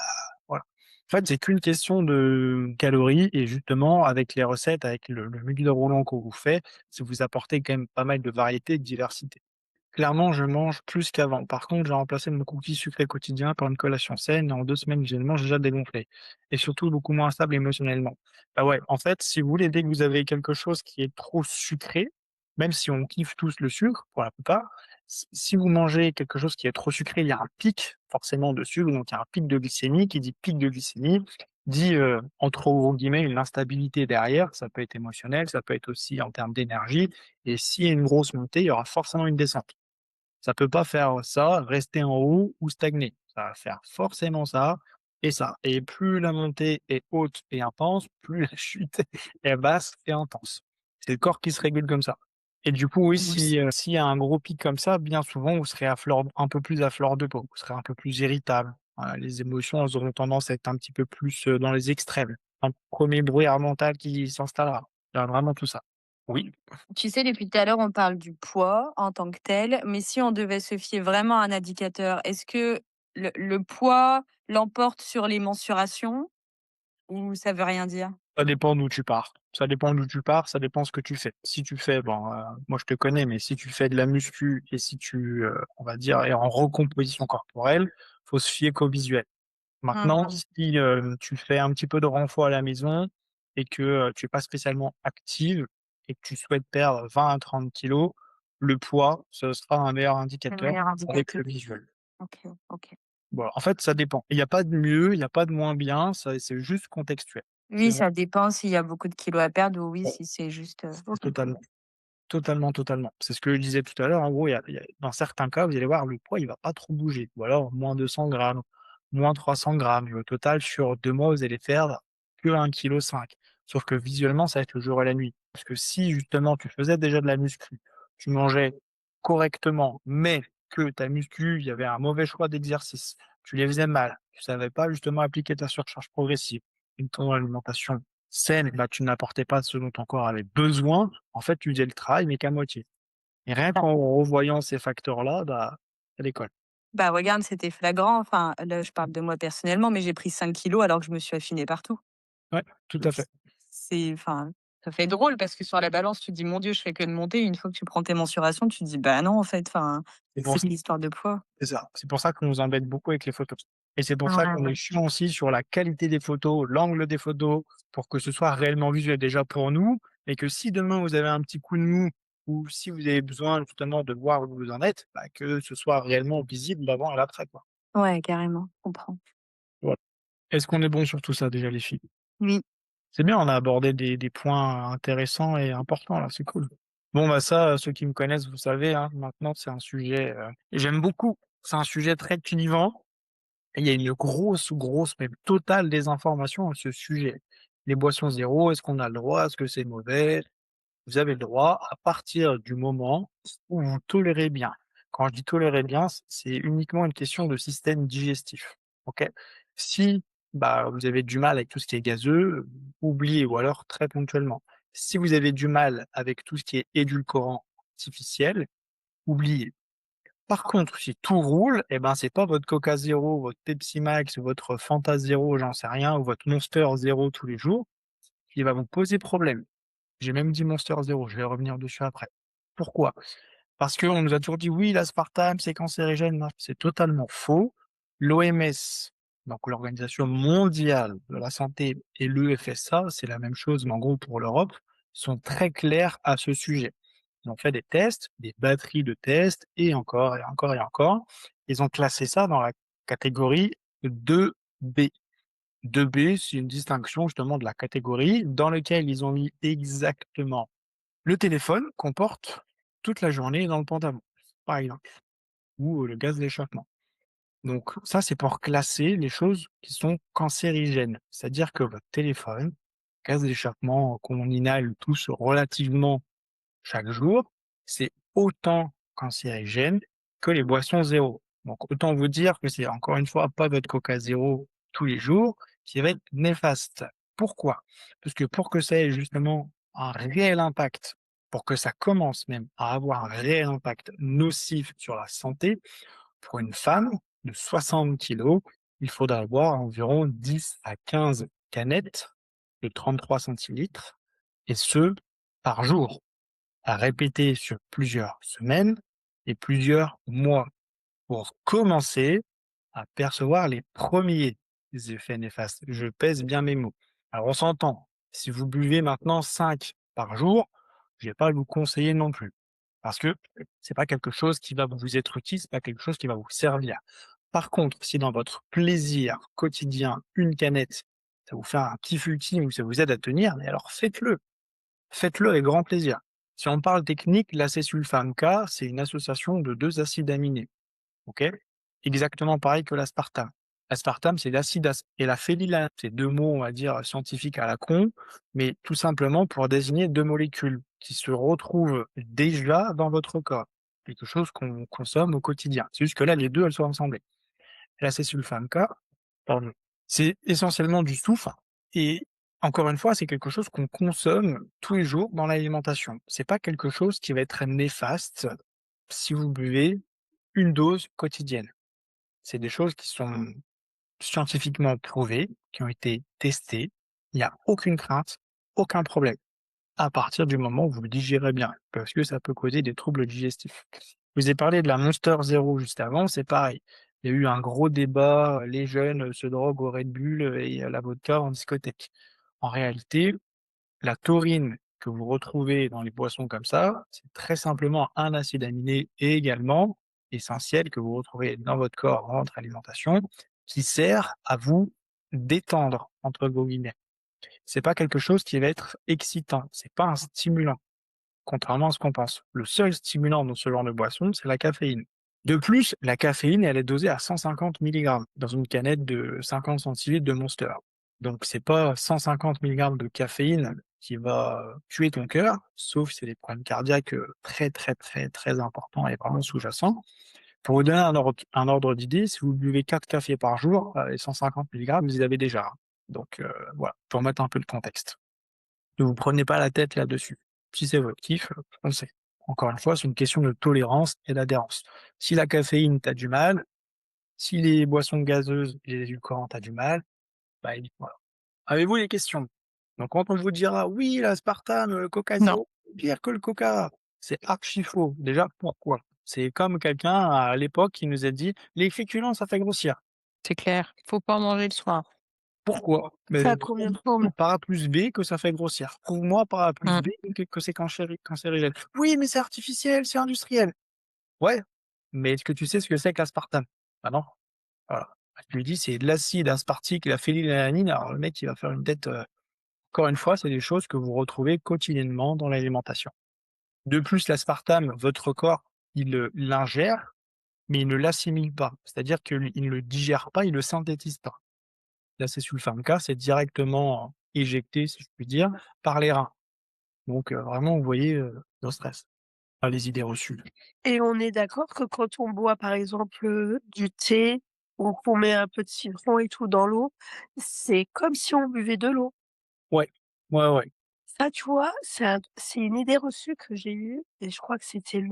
voilà. En fait, c'est qu'une question de calories et justement avec les recettes, avec le milieu roulant qu'on vous fait, c'est vous apportez quand même pas mal de variété et de diversité. Clairement, je mange plus qu'avant. Par contre, j'ai remplacé mon cookie sucré quotidien par une collation saine et en 2 semaines, je mange déjà dégonflé et surtout beaucoup moins stable émotionnellement. Bah, ouais, en fait, si vous voulez, dès que vous avez quelque chose qui est trop sucré, même si on kiffe tous le sucre pour la plupart, si vous mangez quelque chose qui est trop sucré, il y a un pic forcément de sucre, donc il y a un pic de glycémie. Qui dit pic de glycémie dit, entre gros guillemets, une instabilité derrière. Ça peut être émotionnel, ça peut être aussi en termes d'énergie et s'il y a une grosse montée, il y aura forcément une descente. Ça peut pas faire ça, rester en haut ou stagner. Ça va faire forcément ça et ça. Et plus la montée est haute et intense, plus la chute est basse et intense. C'est le corps qui se régule comme ça. Et du coup, oui, Oui. s'il y a un gros pic comme ça, bien souvent, vous serez un peu plus à fleur de peau. Vous serez un peu plus irritable. Les émotions, elles auront tendance à être un petit peu plus, dans les extrêmes. Un premier brouillard mental qui s'installera. Il y aura vraiment tout ça. Oui. Tu sais, depuis tout à l'heure, on parle du poids en tant que tel, mais si on devait se fier vraiment à un indicateur, est-ce que le poids l'emporte sur les mensurations ou ça veut rien dire? Ça dépend d'où tu pars. Ça dépend d'où tu pars, ça dépend ce que tu fais. Si tu fais bon, moi je te connais, mais si tu fais de la muscu et si tu, on va dire, es en recomposition corporelle, faut se fier qu'au visuel. Maintenant, Mmh. si, tu fais un petit peu de renfort à la maison et que, tu es pas spécialement active et que tu souhaites perdre 20 à 30 kilogrammes, le poids, ce sera un meilleur Le indicateur meilleur avec indicateur. le visuel. OK, OK. Voilà, en fait, ça dépend. Il y a pas de mieux, il y a pas de moins bien, ça c'est juste contextuel. C'est Oui, vrai. ça dépend s'il y a beaucoup de kilos à perdre ou oui, Ouais, si c'est juste, OK. totalement. Totalement, totalement. C'est ce que je disais tout à l'heure. En gros, il y a dans certains cas, vous allez voir, le poids, il va pas trop bouger ou alors moins 200 grammes, moins 300 grammes et au total, sur 2 mois, vous allez perdre que 1,5 kg. Sauf que visuellement, ça va être le jour et la nuit. Parce que si justement, tu faisais déjà de la muscu, tu mangeais correctement, mais que ta muscu, il y avait un mauvais choix d'exercice, tu les faisais mal, tu savais pas justement appliquer ta surcharge progressive, une ton alimentation saine, bah, tu n'apportais pas ce dont ton corps avait besoin, en fait, tu faisais le travail, mais qu'à moitié. Et rien Bah qu'en revoyant ces facteurs-là, bah, ça décolle. bah, regarde, c'était flagrant. Enfin, là, je parle de moi personnellement, mais j'ai pris 5 kilos alors que je me suis affinée partout. Ouais, tout à C fait. c'est enfin, ça fait drôle parce que sur la balance, tu te dis: «Mon Dieu, je fais que de monter». Une fois que tu prends tes mensurations, tu te dis: «Bah, non, en fait, enfin, C'est pour c'est une histoire de poids». c'est ça. C'est pour ça qu'on nous embête beaucoup avec les photos. Et c'est pour Ouais, ça qu'on est ouais. chiant aussi sur la qualité des photos, l'angle des photos, pour que ce soit réellement visuel déjà pour nous, et que si demain vous avez un petit coup de mou ou si vous avez besoin justement de voir où vous en êtes, bah, que ce soit réellement visible l'avant et l'après, quoi. Ouais, carrément, je comprends. Voilà. Est-ce qu'on est bon sur tout ça déjà les filles? Oui. C'est bien, on a abordé des points intéressants et importants là, c'est cool. Bon bah ça, ceux qui me connaissent, vous savez, hein, maintenant c'est un sujet, j'aime beaucoup. C'est un sujet très clivant et il y a une grosse, grosse, même totale désinformation à ce sujet. Les boissons zéro, est-ce qu'on a le droit? Est-ce que c'est mauvais? Vous avez le droit à partir du moment où vous tolérez bien. Quand je dis tolérer bien, c'est uniquement une question de système digestif. OK? Si, bah, vous avez du mal avec tout ce qui est gazeux, oubliez ou alors très ponctuellement. Si vous avez du mal avec tout ce qui est édulcorant artificiel, oubliez. Par contre, si tout roule, et ben, c'est pas votre Coca zéro, votre Pepsi Max, votre Fanta zéro, j'en sais rien, ou votre Monster zéro tous les jours qui va vous poser problème. J'ai même dit Monster zéro, je vais revenir dessus après. Pourquoi? Parce qu'on nous a toujours dit: «Oui, l'aspartame, c'est cancérigène». Non, c'est totalement faux. L'OMS, donc l'Organisation mondiale de la santé, et l'EFSA, c'est la même chose, mais en gros pour l'Europe, sont très clairs à ce sujet. Ils ont fait des tests, des batteries de tests et encore et encore et encore. Ils ont classé ça dans la catégorie 2B. 2B, c'est une distinction justement de la catégorie dans lequel ils ont mis exactement le téléphone qu'on porte toute la journée dans le pantalon, par exemple, ou le gaz d'échappement. Donc ça, c'est pour classer les choses qui sont cancérigènes. C'est-à-dire que votre téléphone, gaz d'échappement qu'on inhale tous relativement chaque jour, c'est autant cancérigène que les boissons zéro. Donc autant vous dire que c'est encore une fois pas votre Coca zéro tous les jours qui va être néfaste. Pourquoi? Parce que pour que ça ait justement un réel impact, pour que ça commence même à avoir un réel impact nocif sur la santé, pour une femme de 60 kilos, il faudra boire environ 10 à 15 canettes de 33 centilitres, et ce, par jour, à répéter sur plusieurs semaines et plusieurs mois pour commencer à percevoir les premiers effets néfastes. Je pèse bien mes mots. Alors on s'entend, si vous buvez maintenant 5 par jour, je vais pas vous conseiller non plus. Parce que c'est pas quelque chose qui va vous être utile, c'est pas quelque chose qui va vous servir. Par contre, si dans votre plaisir quotidien, une canette, ça vous fait un kiff ultime ou ça vous aide à tenir, mais alors faites-le. Faites-le avec grand plaisir. Si on parle technique, l'acésulfame K, c'est une association de 2 acides aminés. OK? Exactement pareil que l'aspartame. L'aspartame, c'est l'acide et la phénylalanine. C'est 2 mots, on va dire, scientifiques à la con, mais tout simplement pour désigner 2 molécules qui se retrouvent déjà dans votre corps. Quelque chose qu'on consomme au quotidien. C'est juste que là, les 2, elles sont assemblées. L'acésulfame K, pardon, c'est essentiellement du soufre et encore une fois, c'est quelque chose qu'on consomme tous les jours dans l'alimentation. C'est pas quelque chose qui va être néfaste si vous buvez une dose quotidienne. C'est des choses qui sont scientifiquement prouvées, qui ont été testées. Il n'y a aucune crainte, aucun problème, à partir du moment où vous le digérez bien, parce que ça peut causer des troubles digestifs. Je vous ai parlé de la Monster zéro juste avant, c'est pareil. Il y a eu un gros débat, les jeunes, se droguent au Red Bull, et à la vodka en discothèque. En réalité, la taurine que vous retrouvez dans les boissons comme ça, c'est très simplement un acide aminé et également essentiel que vous retrouvez dans votre corps, dans votre alimentation, qui sert à vous «détendre» entre gros guillemets. C'est pas quelque chose qui va être excitant, c'est pas un stimulant, contrairement à ce qu'on pense. Le seul stimulant dans ce genre de boisson, c'est la caféine. De plus, la caféine, elle est dosée à 150 milligrammes dans une canette de 50 centilitres de Monster. Donc c'est pas 150 milligrammes de caféine qui va tuer ton cœur, sauf si c'est des problèmes cardiaques, très, très, très, très importants et vraiment sous-jacents. Pour vous donner un ordre d'idée, si vous buvez 4 cafés par jour, les 150 milligrammes, vous les avez déjà, hein. Donc voilà, pour mettre un peu le contexte. Ne vous prenez pas la tête là-dessus. Si c'est votre kiff, foncez. Encore une fois, c'est une question de tolérance et d'adhérence. Si la caféine, tu as du mal, si les boissons gazeuses et les édulcorants, tu as du mal, bah, voilà. Avez-vous des questions? Donc quand on vous dira: «Oui, l'aspartame, le Coca Non, Zéro, c'est pire que le Coca», c'est archi faux. Déjà, pourquoi? C'est comme quelqu'un à l'époque qui nous a dit: «Les féculents, ça fait grossir». c'est clair. Faut pas manger le soir. Pourquoi? Ça Mais a combien de prouve-moi formes? par A plus B que ça fait grossir. Prouve-moi par A plus Mmh. B que c'est cancérigène. «Oui, mais c'est artificiel, c'est industriel». Ouais, mais est-ce que tu sais ce que c'est que l'aspartame? Bah non, voilà. Je lui dis: «C'est de l'acide aspartique, la phénylalanine», alors le mec il va faire une tête, encore une fois, c'est des choses que vous retrouvez quotidiennement dans l'alimentation. De plus, l'aspartame, votre corps, l'ingère, mais il ne l'assimile pas. C'est-à-dire qu'il ne le digère pas, il le synthétise pas. L'acésulfame K, c'est directement éjecté, si je puis dire, par les reins. Donc vraiment, vous voyez, no stress. Pas les idées reçues. Et on est d'accord que quand on boit, par exemple, du thé ou qu'on met un peu de citron et tout dans l'eau, c'est comme si on buvait de l'eau. Ouais, ouais, ouais. Ça, tu vois, c'est une idée reçue que j'ai eue et je crois que c'était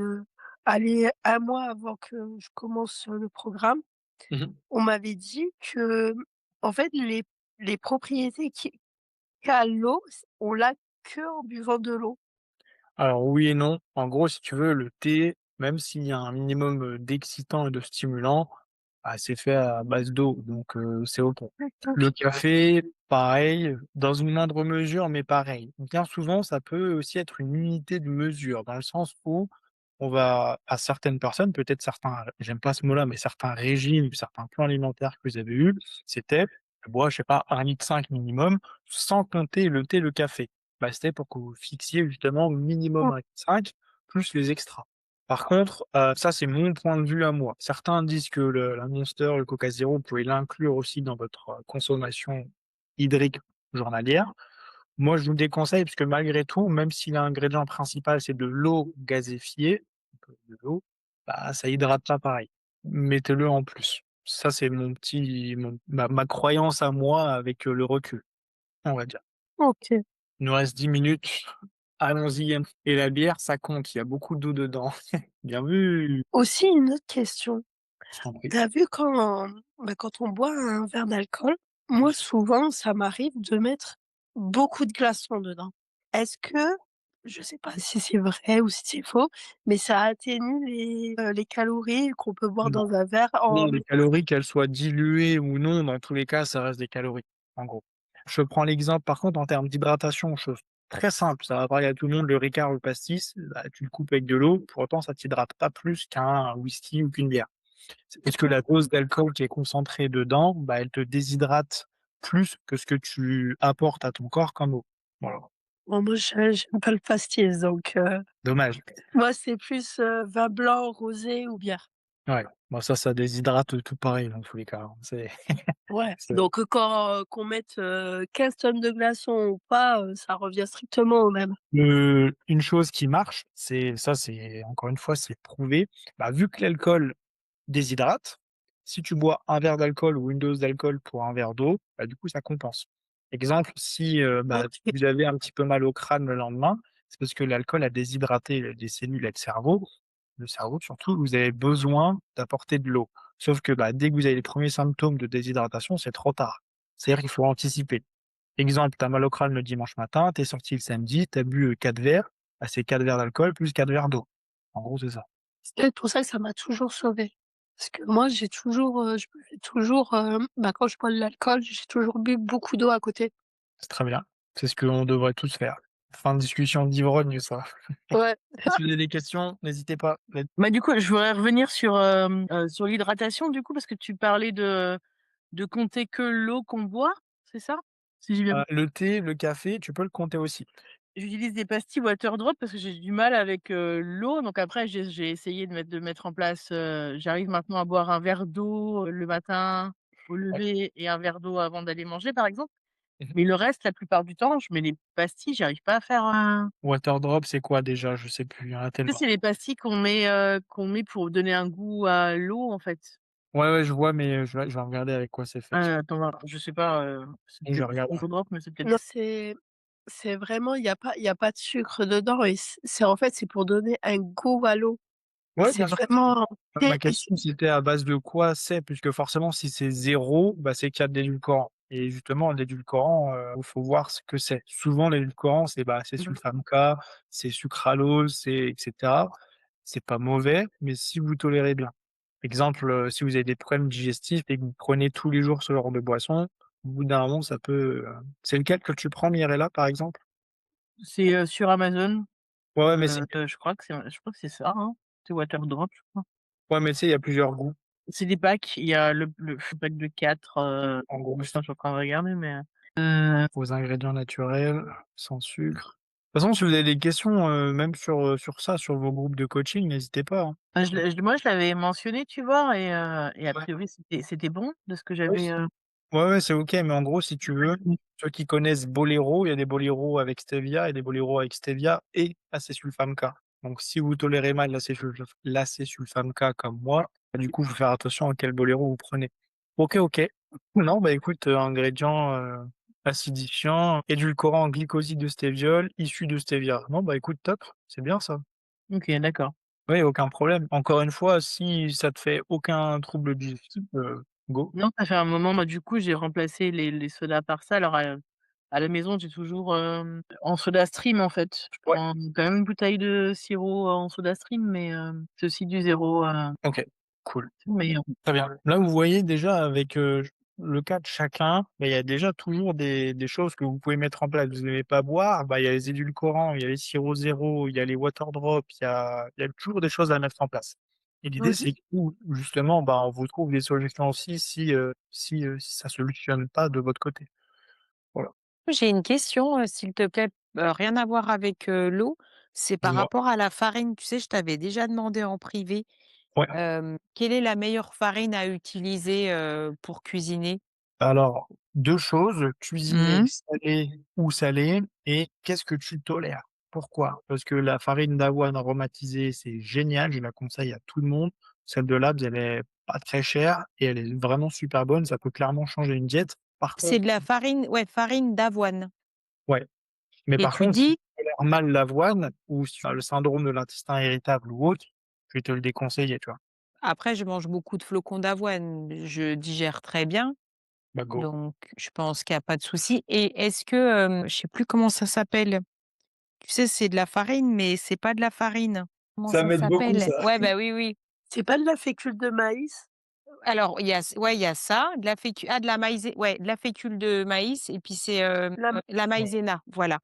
allez, 1 mois avant que je commence, le programme. Mmh. On m'avait dit que, en fait, les propriétés qu'a l'eau, on l'a qu'en buvant de l'eau. Alors oui et non. En gros, si tu veux, le thé, même s'il y a un minimum, d'excitants et de stimulants, bah, c'est fait à base d'eau, donc c'est OK. Le café, pareil, dans une moindre mesure, mais pareil. Bien souvent, ça peut aussi être une unité de mesure, dans le sens où on va à certaines personnes, peut-être certains, j'aime pas ce mot-là, mais certains régimes, certains plans alimentaires que vous avez eus, c'était: «Je bois, je sais pas, 1,5 litre minimum, sans compter le thé, le café». Bah, c'était pour que vous fixiez justement minimum 1,5 litre plus les extras. Par contre, ça, c'est mon point de vue à moi. Certains disent que la Monster, le Coca Zéro, vous pouvez l'inclure aussi dans votre, consommation hydrique journalière. Moi, je vous le déconseille parce que malgré tout, même si l'ingrédient principal, c'est de l'eau gazéfiée, donc de l'eau, bah, ça hydrate pas pareil. Mettez-le en plus. Ça, c'est ma croyance à moi avec, le recul, on va dire. OK. Il nous reste 10 minutes. Allons-y, et la bière, ça compte, il y a beaucoup d'eau dedans. Bien vu! Aussi une autre question. Je t'en prie. Tu as vu quand on boit un verre d'alcool, moi souvent ça m'arrive de mettre beaucoup de glaçons dedans. Est-ce que, je sais pas si c'est vrai ou si c'est faux, mais ça atténue les calories qu'on peut boire Non, dans un verre non, en les calories, qu'elles soient diluées ou non, dans tous les cas, ça reste des calories, en gros. Je prends l'exemple, par contre, en termes d'hydratation, chose très simple, ça va parler à tout le monde, le Ricard ou le pastis, bah, tu le coupes avec de l'eau, pour autant ça t'hydrate pas plus qu'un whisky ou qu'une bière. C'est parce que la dose d'alcool qui est concentrée dedans, bah, elle te déshydrate plus que ce que tu apportes à ton corps comme eau. Voilà, bon moi j'aime pas le pastis donc dommage. moi c'est plus, vin blanc, rosé ou bière. Ouais, bon ça déshydrate tout pareil dans tous les cas, hein, Ouais, c'est donc qu'on mette, 15 tonnes de glaçons ou pas, ça revient strictement au même. une chose qui marche, c'est encore une fois, c'est prouvé, bah, vu que l'alcool déshydrate, si tu bois un verre d'alcool ou une dose d'alcool pour un verre d'eau, bah, du coup, ça compense. Exemple, si, bah, OK. vous avez un petit peu mal au crâne le lendemain, c'est parce que l'alcool a déshydraté les cellules et le cerveau surtout, vous avez besoin d'apporter de l'eau. Sauf que, bah, dès que vous avez les premiers symptômes de déshydratation, c'est trop tard. C'est-à-dire qu'il faut anticiper. Exemple, tu as mal au crâne le dimanche matin, tu es sorti le samedi, tu as bu, 4 verres, bah, c'est 4 verres d'alcool plus 4 verres d'eau. En gros, c'est ça. C'est peut-être pour ça que ça m'a toujours sauvée. Parce que moi, je me fais toujours, quand je bois de l'alcool, j'ai toujours bu beaucoup d'eau à côté. C'est très bien. C'est ce qu'on devrait tous faire. Fin de discussion d'ivrogne, ça. Ouais. Si vous avez des questions, n'hésitez pas. Bah, du coup, je voudrais revenir sur l'hydratation du coup, parce que tu parlais de compter que l'eau qu'on boit, c'est ça? Si j'ai bien Le thé, le café, tu peux le compter aussi. J'utilise des pastilles water drop parce que j'ai du mal avec, l'eau, donc après j'ai essayé de mettre en place, j'arrive maintenant à boire un verre d'eau, le matin au Ouais. lever et un verre d'eau avant d'aller manger, par exemple. Mmh. Mais le reste, la plupart du temps, je mets les pastilles, j'arrive pas à faire un Water drop, c'est quoi déjà? Je sais plus, il y en a tu sais, tellement. c'est les pastilles qu'on met pour donner un goût à l'eau, en fait. Ouais, ouais, je vois, mais je vais regarder avec quoi c'est fait. Attends voir, je sais pas, c'est Je vais peut-être regarder. water drop, mais c'est peut-être Non, c'est vraiment il y a pas de sucre dedans et c'est en fait, c'est pour donner un goût à l'eau. Ouais, C'est bien sûr. vraiment Ma et c'est question, c'était à base de quoi c'est? Puisque forcément, si c'est zéro, bah, c'est qu'il y a de l'édulcorant et justement, l'édulcorant, il faut voir ce que c'est. Souvent, l'édulcorant, c'est sulfame K, c'est sucralose, c'est et cetera. C'est pas mauvais, mais si vous tolérez bien. Exemple, si vous avez des problèmes digestifs et que vous prenez tous les jours ce genre de boisson, au bout d'un moment, ça peut, c'est lequel que tu prends, Mirella, par exemple? c'est, sur Amazon. Ouais, ouais, mais c'est Je crois que c'est ça, hein. C'est water drop, je crois. ouais, mais tu sais, il y a plusieurs goûts, C'est des packs, il y a le pack de 4. en gros. Putain, je suis en train de regarder, mais Aux ingrédients naturels, sans sucre. De toute façon, si vous avez des questions, même sur ça, sur vos groupes de coaching, n'hésitez pas, hein. moi, je l'avais mentionné, tu vois? Et a Ouais. priori, c'était bon de ce que Oui, j'avais, ouais, ouais, c'est OK, mais en gros, si tu veux, ceux qui connaissent Bolero, il y a des Bolero avec stevia et des Bolero avec stevia et acésulfame K. Donc si vous tolérez mal l'acésulfame K comme moi, bah, du coup, faut faire attention à quel Bolero vous prenez. OK, OK. Non, bah, écoute, ingrédients, acidifiants, édulcorant glycoside de stéviol, issu de stevia. Non, bah, écoute, top, c'est bien ça. OK, d'accord. Oui, aucun problème. Encore une fois, si ça te fait aucun trouble digestif, go. Non, ça fait un moment, moi, du coup, j'ai remplacé les sodas par ça. Alors, à la maison, j'ai toujours, en soda stream, en fait. Je Ouais. prends quand même une bouteille de sirop en soda stream, mais c'est aussi du zéro, OK, cool. c'est le meilleur. Très bien. Là, vous voyez déjà avec, le cas de chacun, bah, il y a déjà toujours des choses que vous pouvez mettre en place. Vous aimez pas boire, bah, il y a les édulcorants, il y a les sirops zéro, il y a les water drops, il y a toujours des choses à mettre en place. Et l'idée, oui. c'est que vous, justement, bah, on vous trouve des solutions aussi si ça solutionne pas de votre côté. Voilà. J'ai une question, s'il te plaît, rien à voir avec, l'eau. C'est par Dis-moi. rapport à la farine. Tu sais, je t'avais déjà demandé en privé, Ouais. quelle est la meilleure farine à utiliser, pour cuisiner? Alors, 2 choses, cuisiner Mmh. salé ou salé et qu'est-ce que tu tolères? Pourquoi? Parce que la farine d'avoine aromatisée, c'est génial, je la conseille à tout le monde. Celle de Labs, elle est pas très chère et elle est vraiment super bonne, ça peut clairement changer une diète. Par C'est contre de la farine, ouais, farine d'avoine, ouais, mais et par tu contre, si tu dis tolères mal l'avoine ou si tu as le syndrome de l'intestin irritable ou autre, je vais te le déconseiller, tu vois? après je mange beaucoup de flocons d'avoine, je digère très bien, Bah, go. donc je pense qu'il y a pas de souci. Et est-ce que, je sais plus comment ça s'appelle? Tu sais, c'est de la farine, mais c'est pas de la farine. Comment Ça ça m'aide beaucoup s'appelle? ça. Ouais, bah, oui, oui. C'est pas de la fécule de maïs? Alors il y a ouais, il y a ça, de la ouais, de la fécule de maïs, et puis c'est, La la Ouais. maïzena, voilà.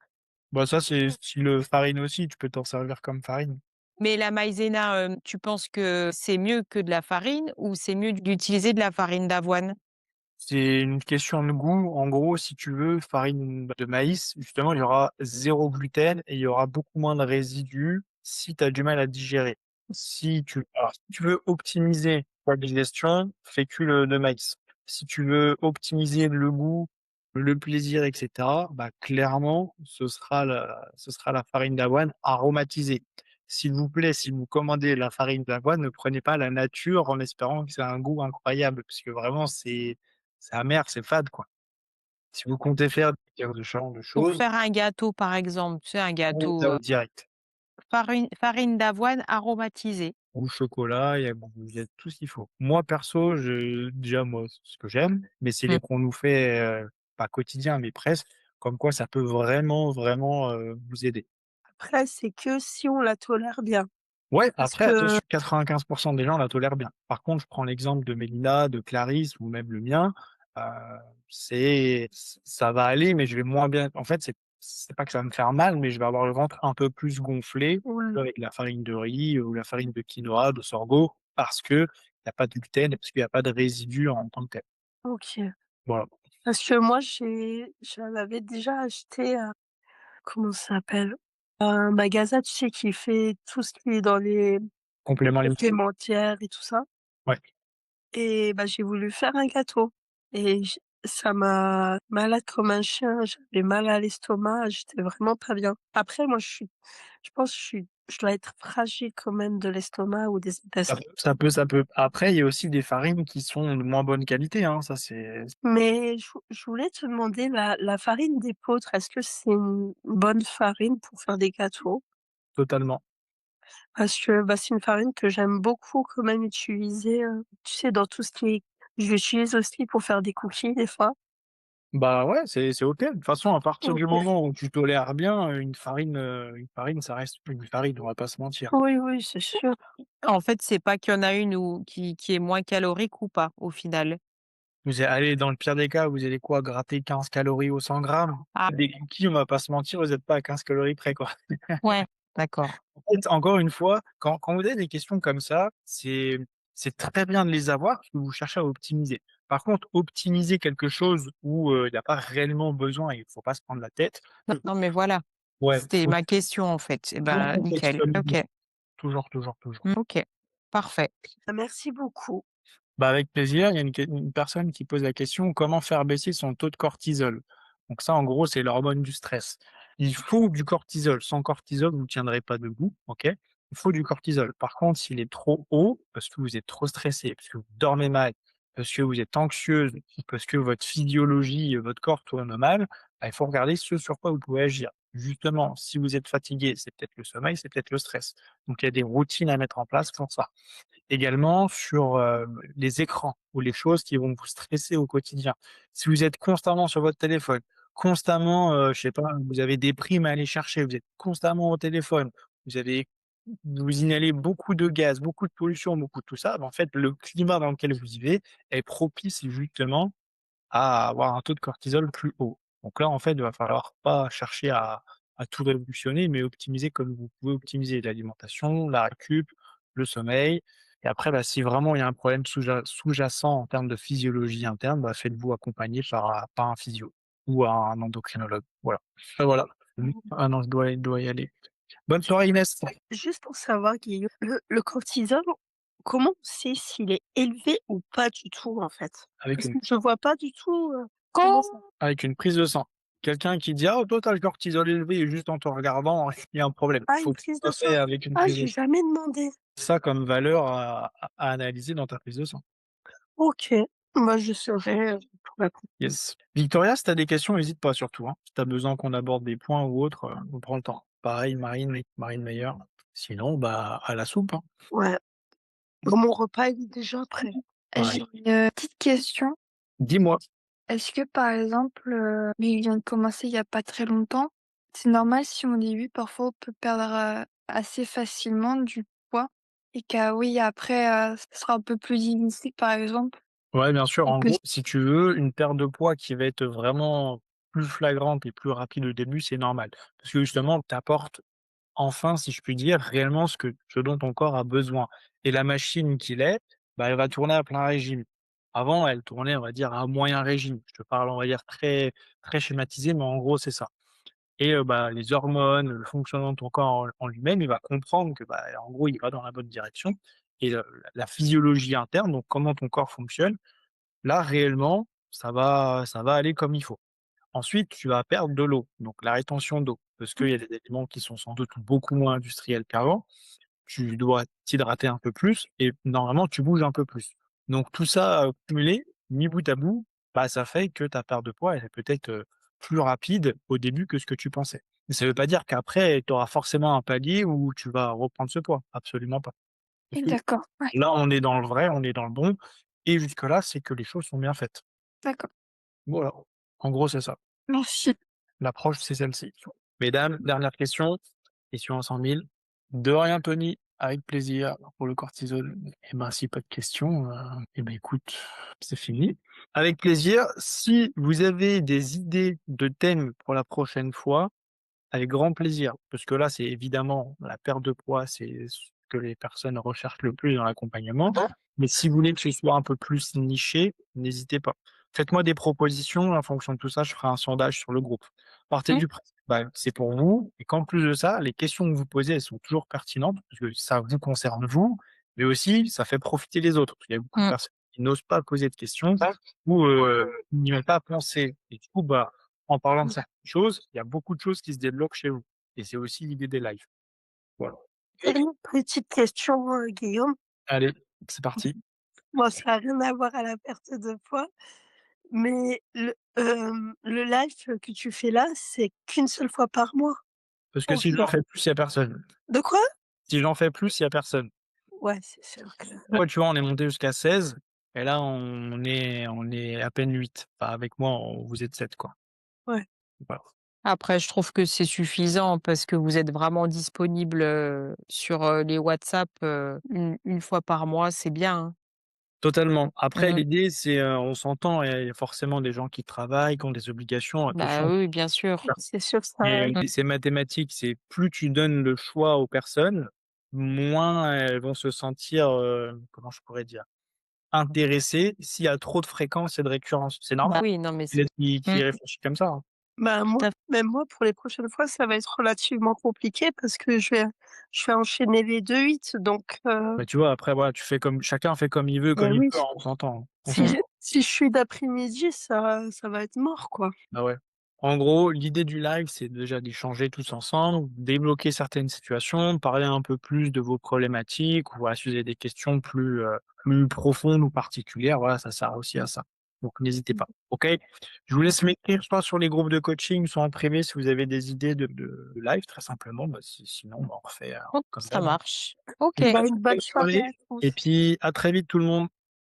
Bah, ça, c'est style, farine aussi, tu peux t'en servir comme farine. Mais la maïzena, tu penses que c'est mieux que de la farine, ou c'est mieux d'utiliser de la farine d'avoine? C'est une question de goût. En gros, si tu veux, farine de maïs, justement, il y aura zéro gluten et il y aura beaucoup moins de résidus si tu as du mal à digérer. Si tu veux optimiser ta digestion, fécule de maïs. Si tu veux optimiser le goût, le plaisir, et cetera, bah, clairement, ce sera la farine d'avoine aromatisée. S'il vous plaît, si vous commandez la farine d'avoine, ne prenez pas la nature en espérant que ça a un goût incroyable, parce que vraiment c'est amer, c'est fade, quoi. Si vous comptez faire de ce genre de Pour choses, faire un gâteau, par exemple, tu sais, un gâteau, Oreo direct. farine d'avoine aromatisée. Ou chocolat, il y a tout ce qu'il faut. Moi perso, déjà moi, c'est ce que j'aime, mais c'est les Mmh. qu'on nous fait, pas quotidien, mais presque, comme quoi ça peut vraiment, vraiment, vous aider. Après, c'est que si on la tolère bien. Ouais, Parce après que attention, 95 des gens la tolèrent bien. Par contre, je prends l'exemple de Mélina, de Clarisse ou même le mien, heu, ça va aller, mais je vais moins bien en fait, c'est pas que ça va me faire mal, mais je vais avoir le ventre un peu plus gonflé oui, avec la farine de riz ou la farine de quinoa, de sorgho, parce qu'il y a pas de gluten et parce qu'il y a pas de résidus en tant que tel. OK. Voilà, Parce que moi, j'en avais déjà acheté, comment ça s'appelle? Un magasin, tu sais, qui fait tout ce qui est dans les complément alimentaire. complémentaires et tout ça Ouais. et bah, j'ai voulu faire un gâteau et ça m'a malade comme un chien, j'avais mal à l'estomac, j'étais vraiment pas bien. Après moi, je pense que je dois être fragile quand même de l'estomac ou des Ça intestins. peut ça peut ça peut après, il y a aussi des farines qui sont de moins bonne qualité, hein, ça c'est Mais je voulais te demander la farine d'épeautre, est-ce que c'est une bonne farine pour faire des gâteaux? totalement. Parce que, bah, c'est une farine que j'aime beaucoup quand même utiliser, tu sais, dans tout ce qui est je l'utilise aussi pour faire des cookies des fois. Bah, ouais, c'est OK. De toute façon, à partir du OK. moment où tu tolères bien, une farine, ça reste une farine, on va pas se mentir. Oui, oui, c'est sûr. En fait, c'est pas qu'il y en a une ou qui est moins calorique ou pas, au final? Allez, dans le pire des cas, vous allez quoi? Gratter 15 calories au 100 grammes? Ah, Des cookies, on va pas se mentir, vous êtes pas à 15 calories près, quoi. ouais, d'accord. En fait, encore une fois, quand vous avez des questions comme ça, c'est très bien de les avoir parce que vous cherchez à optimiser. Par contre, optimiser quelque chose où, il y a pas réellement besoin et il faut pas se prendre la tête, Non, non, mais voilà, ouais, c'était faut ma question, en fait. Eh toujours ben, nickel. OK. contextualiser. Toujours, toujours, toujours. OK. Parfait. Bah, merci beaucoup. Bah, avec plaisir. Il y a une personne qui pose la question: «Comment faire baisser son taux de cortisol?» Donc ça, en gros, c'est l'hormone du stress. Il faut du cortisol. Sans cortisol, vous ne tiendrez pas debout, OK? Il faut du cortisol. Par contre, s'il est trop haut, parce que vous êtes trop stressé, parce que vous dormez mal, parce que vous êtes anxieuse, parce que votre physiologie, votre corps tourne mal, bah, il faut regarder ce sur quoi vous pouvez agir. Justement, si vous êtes fatigué, c'est peut-être le sommeil, c'est peut-être le stress. Donc il y a des routines à mettre en place pour ça. Également sur, les écrans ou les choses qui vont vous stresser au quotidien. Si vous êtes constamment sur votre téléphone, constamment, je sais pas, vous avez des primes à aller chercher, vous êtes constamment au téléphone, vous inhalez beaucoup de gaz, beaucoup de pollution, beaucoup de tout ça, bah, en fait, le climat dans lequel vous vivez est propice justement à avoir un taux de cortisol plus haut. Donc là, en fait, il va falloir pas chercher à tout révolutionner, mais optimiser comme vous pouvez optimiser l'alimentation, la récup, le sommeil et après, bah, si vraiment il y a un problème sous-jacent en termes de physiologie interne, bah, faites-vous accompagner par un physio ou un endocrinologue. Voilà. Voilà. Ah non, je dois y aller. Bonne soirée Inès. Juste pour savoir, Guillaume, le cortisol, comment on sait s'il est élevé ou pas du tout, en fait? Avec Parce une que je vois pas du tout, comment ça avec une prise de sang. Quelqu'un qui dit: «Ah toi tu as le cortisol élevé» et juste en te regardant, il y a un problème. ah, Faut une que ce prise de soit sang? fait avec une Ah, prise de j'ai sang. jamais demandé. Ça comme valeur à analyser dans ta prise de sang. OK. Moi, je saurais, pour la coup. Yes. Victoria, si tu as des questions, hésite pas surtout, hein. Si tu as besoin qu'on aborde des points ou autres, on prend le temps. Pareil Marine Meyer. Sinon, bah, à la soupe, hein. Ouais. Bon, mon repas, il est déjà prêt. Pareil. J'ai une, petite question. Dis-moi. Est-ce que par exemple, mais il vient de commencer il y a pas très longtemps, c'est normal si au début parfois on peut perdre, assez facilement du poids et qu'ah oui après, ce sera un peu plus difficile par exemple? Ouais, bien sûr. On En peut gros, si tu veux une perte de poids qui va être vraiment plus flagrante et plus rapide au début, c'est normal. Parce que justement, tu apportes enfin, si je puis dire, réellement ce dont ton corps a besoin et la machine qu'il est, bah, elle va tourner à plein régime. Avant, elle tournait, on va dire, à moyen régime. Je te parle, on va dire, très très schématisé, mais en gros, c'est ça et bah, les hormones, le fonctionnement de ton corps en lui-même, il va comprendre que, bah, en gros, il va dans la bonne direction et la physiologie interne, donc comment ton corps fonctionne, là, réellement, ça va aller comme il faut. Ensuite, tu vas perdre de l'eau, donc la rétention d'eau, parce qu'il y a des aliments qui sont sans doute beaucoup moins industriels qu'avant. Tu dois t'hydrater un peu plus et normalement tu bouges un peu plus. Donc tout ça, cumulé, mis bout à bout, bah, ça fait que ta perte de poids, elle est peut-être, plus rapide au début que ce que tu pensais. Mais ça veut pas dire qu'après tu auras forcément un palier où tu vas reprendre ce poids, absolument pas. Parce que d'accord, ouais, là, on est dans le vrai, on est dans le bon et jusque là, c'est que les choses sont bien faites. d'accord. Voilà, en gros, c'est ça. Merci. L'approche, c'est celle-ci. Mesdames, dernière question, question à 100 000. De rien Tony. Avec plaisir. Pour le cortisol, eh ben, si pas de questions, eh ben, écoute, c'est fini. Avec plaisir. Si vous avez des idées de thèmes pour la prochaine fois, avec grand plaisir, parce que là, c'est évidemment la perte de poids, c'est ce que les personnes recherchent le plus dans l'accompagnement. Mais si vous voulez que ce soit un peu plus niché, n'hésitez pas. Faites-moi des propositions, en fonction de tout ça, je ferai un sondage sur le groupe. Partez Mmh. du principe, bah, c'est pour vous et qu'en plus de ça, les questions que vous posez, elles sont toujours pertinentes parce que ça vous concerne vous, mais aussi ça fait profiter les autres. Parce qu'il y a beaucoup de Mmh. personnes qui n'osent pas poser de questions ou n'y ont pas pensé et du coup, bah, en parlant de certaines choses, il y a beaucoup de choses qui se débloquent chez vous et c'est aussi l'idée des lives. Voilà. Une petite question, Guillaume. Allez, c'est parti. Bon, ça a rien à voir à la perte de poids, mais le live que tu fais là, c'est qu'une seule fois par mois? Parce que Ou si j'en c'est fais plus, il y a personne. de quoi? Si j'en fais plus, il y a personne. Ouais, c'est sûr que Ouais, tu vois, on est monté jusqu'à 16 et là, on est à peine 8. Enfin, avec moi, vous êtes 7, quoi. ouais. Voilà. Après, je trouve que c'est suffisant parce que vous êtes vraiment disponible, sur, les WhatsApp, une fois par mois, c'est bien, hein. Totalement. Après, Mmh. l'idée, c'est, on s'entend, il y a forcément des gens qui travaillent, qui ont des obligations, Bah, attention. oui, bien sûr. C'est sûr que ça Et aide. Mmh. c'est mathématique, c'est plus tu donnes le choix aux personnes, moins elles vont se sentir, comment je pourrais dire? Intéressées s'il y a trop de fréquence et de récurrence. C'est Bah, normal. oui, non, mais Il y c'est a qui mmh, réfléchit comme ça, hein. Bah, moi tout à même moi, pour les prochaines fois, ça va être relativement compliqué parce que je vais enchaîner les 2-8 donc Bah, tu vois, après, voilà, tu fais comme chacun fait comme il veut, bah, comme il oui. peut, hein, on s'entend, hein. On Si s'entend. je si je suis d'après-midi, ça va être mort, quoi. Bah, ouais. En gros, l'idée du live, c'est déjà d'échanger tous ensemble, débloquer certaines situations, parler un peu plus de vos problématiques ou voilà, si vous avez des questions plus profondes ou particulières, voilà, ça sert aussi à ça. Donc n'hésitez pas, OK? Je vous laisse m'écrire soit sur les groupes de coaching, soit en privé si vous avez des idées de live très simplement, bah, sinon, bah, on refait, OK, comme ça d'hab, hein. marche. OK. Bah, une bonne Bonne soirée soirée à et tous. puis à très vite tout le monde.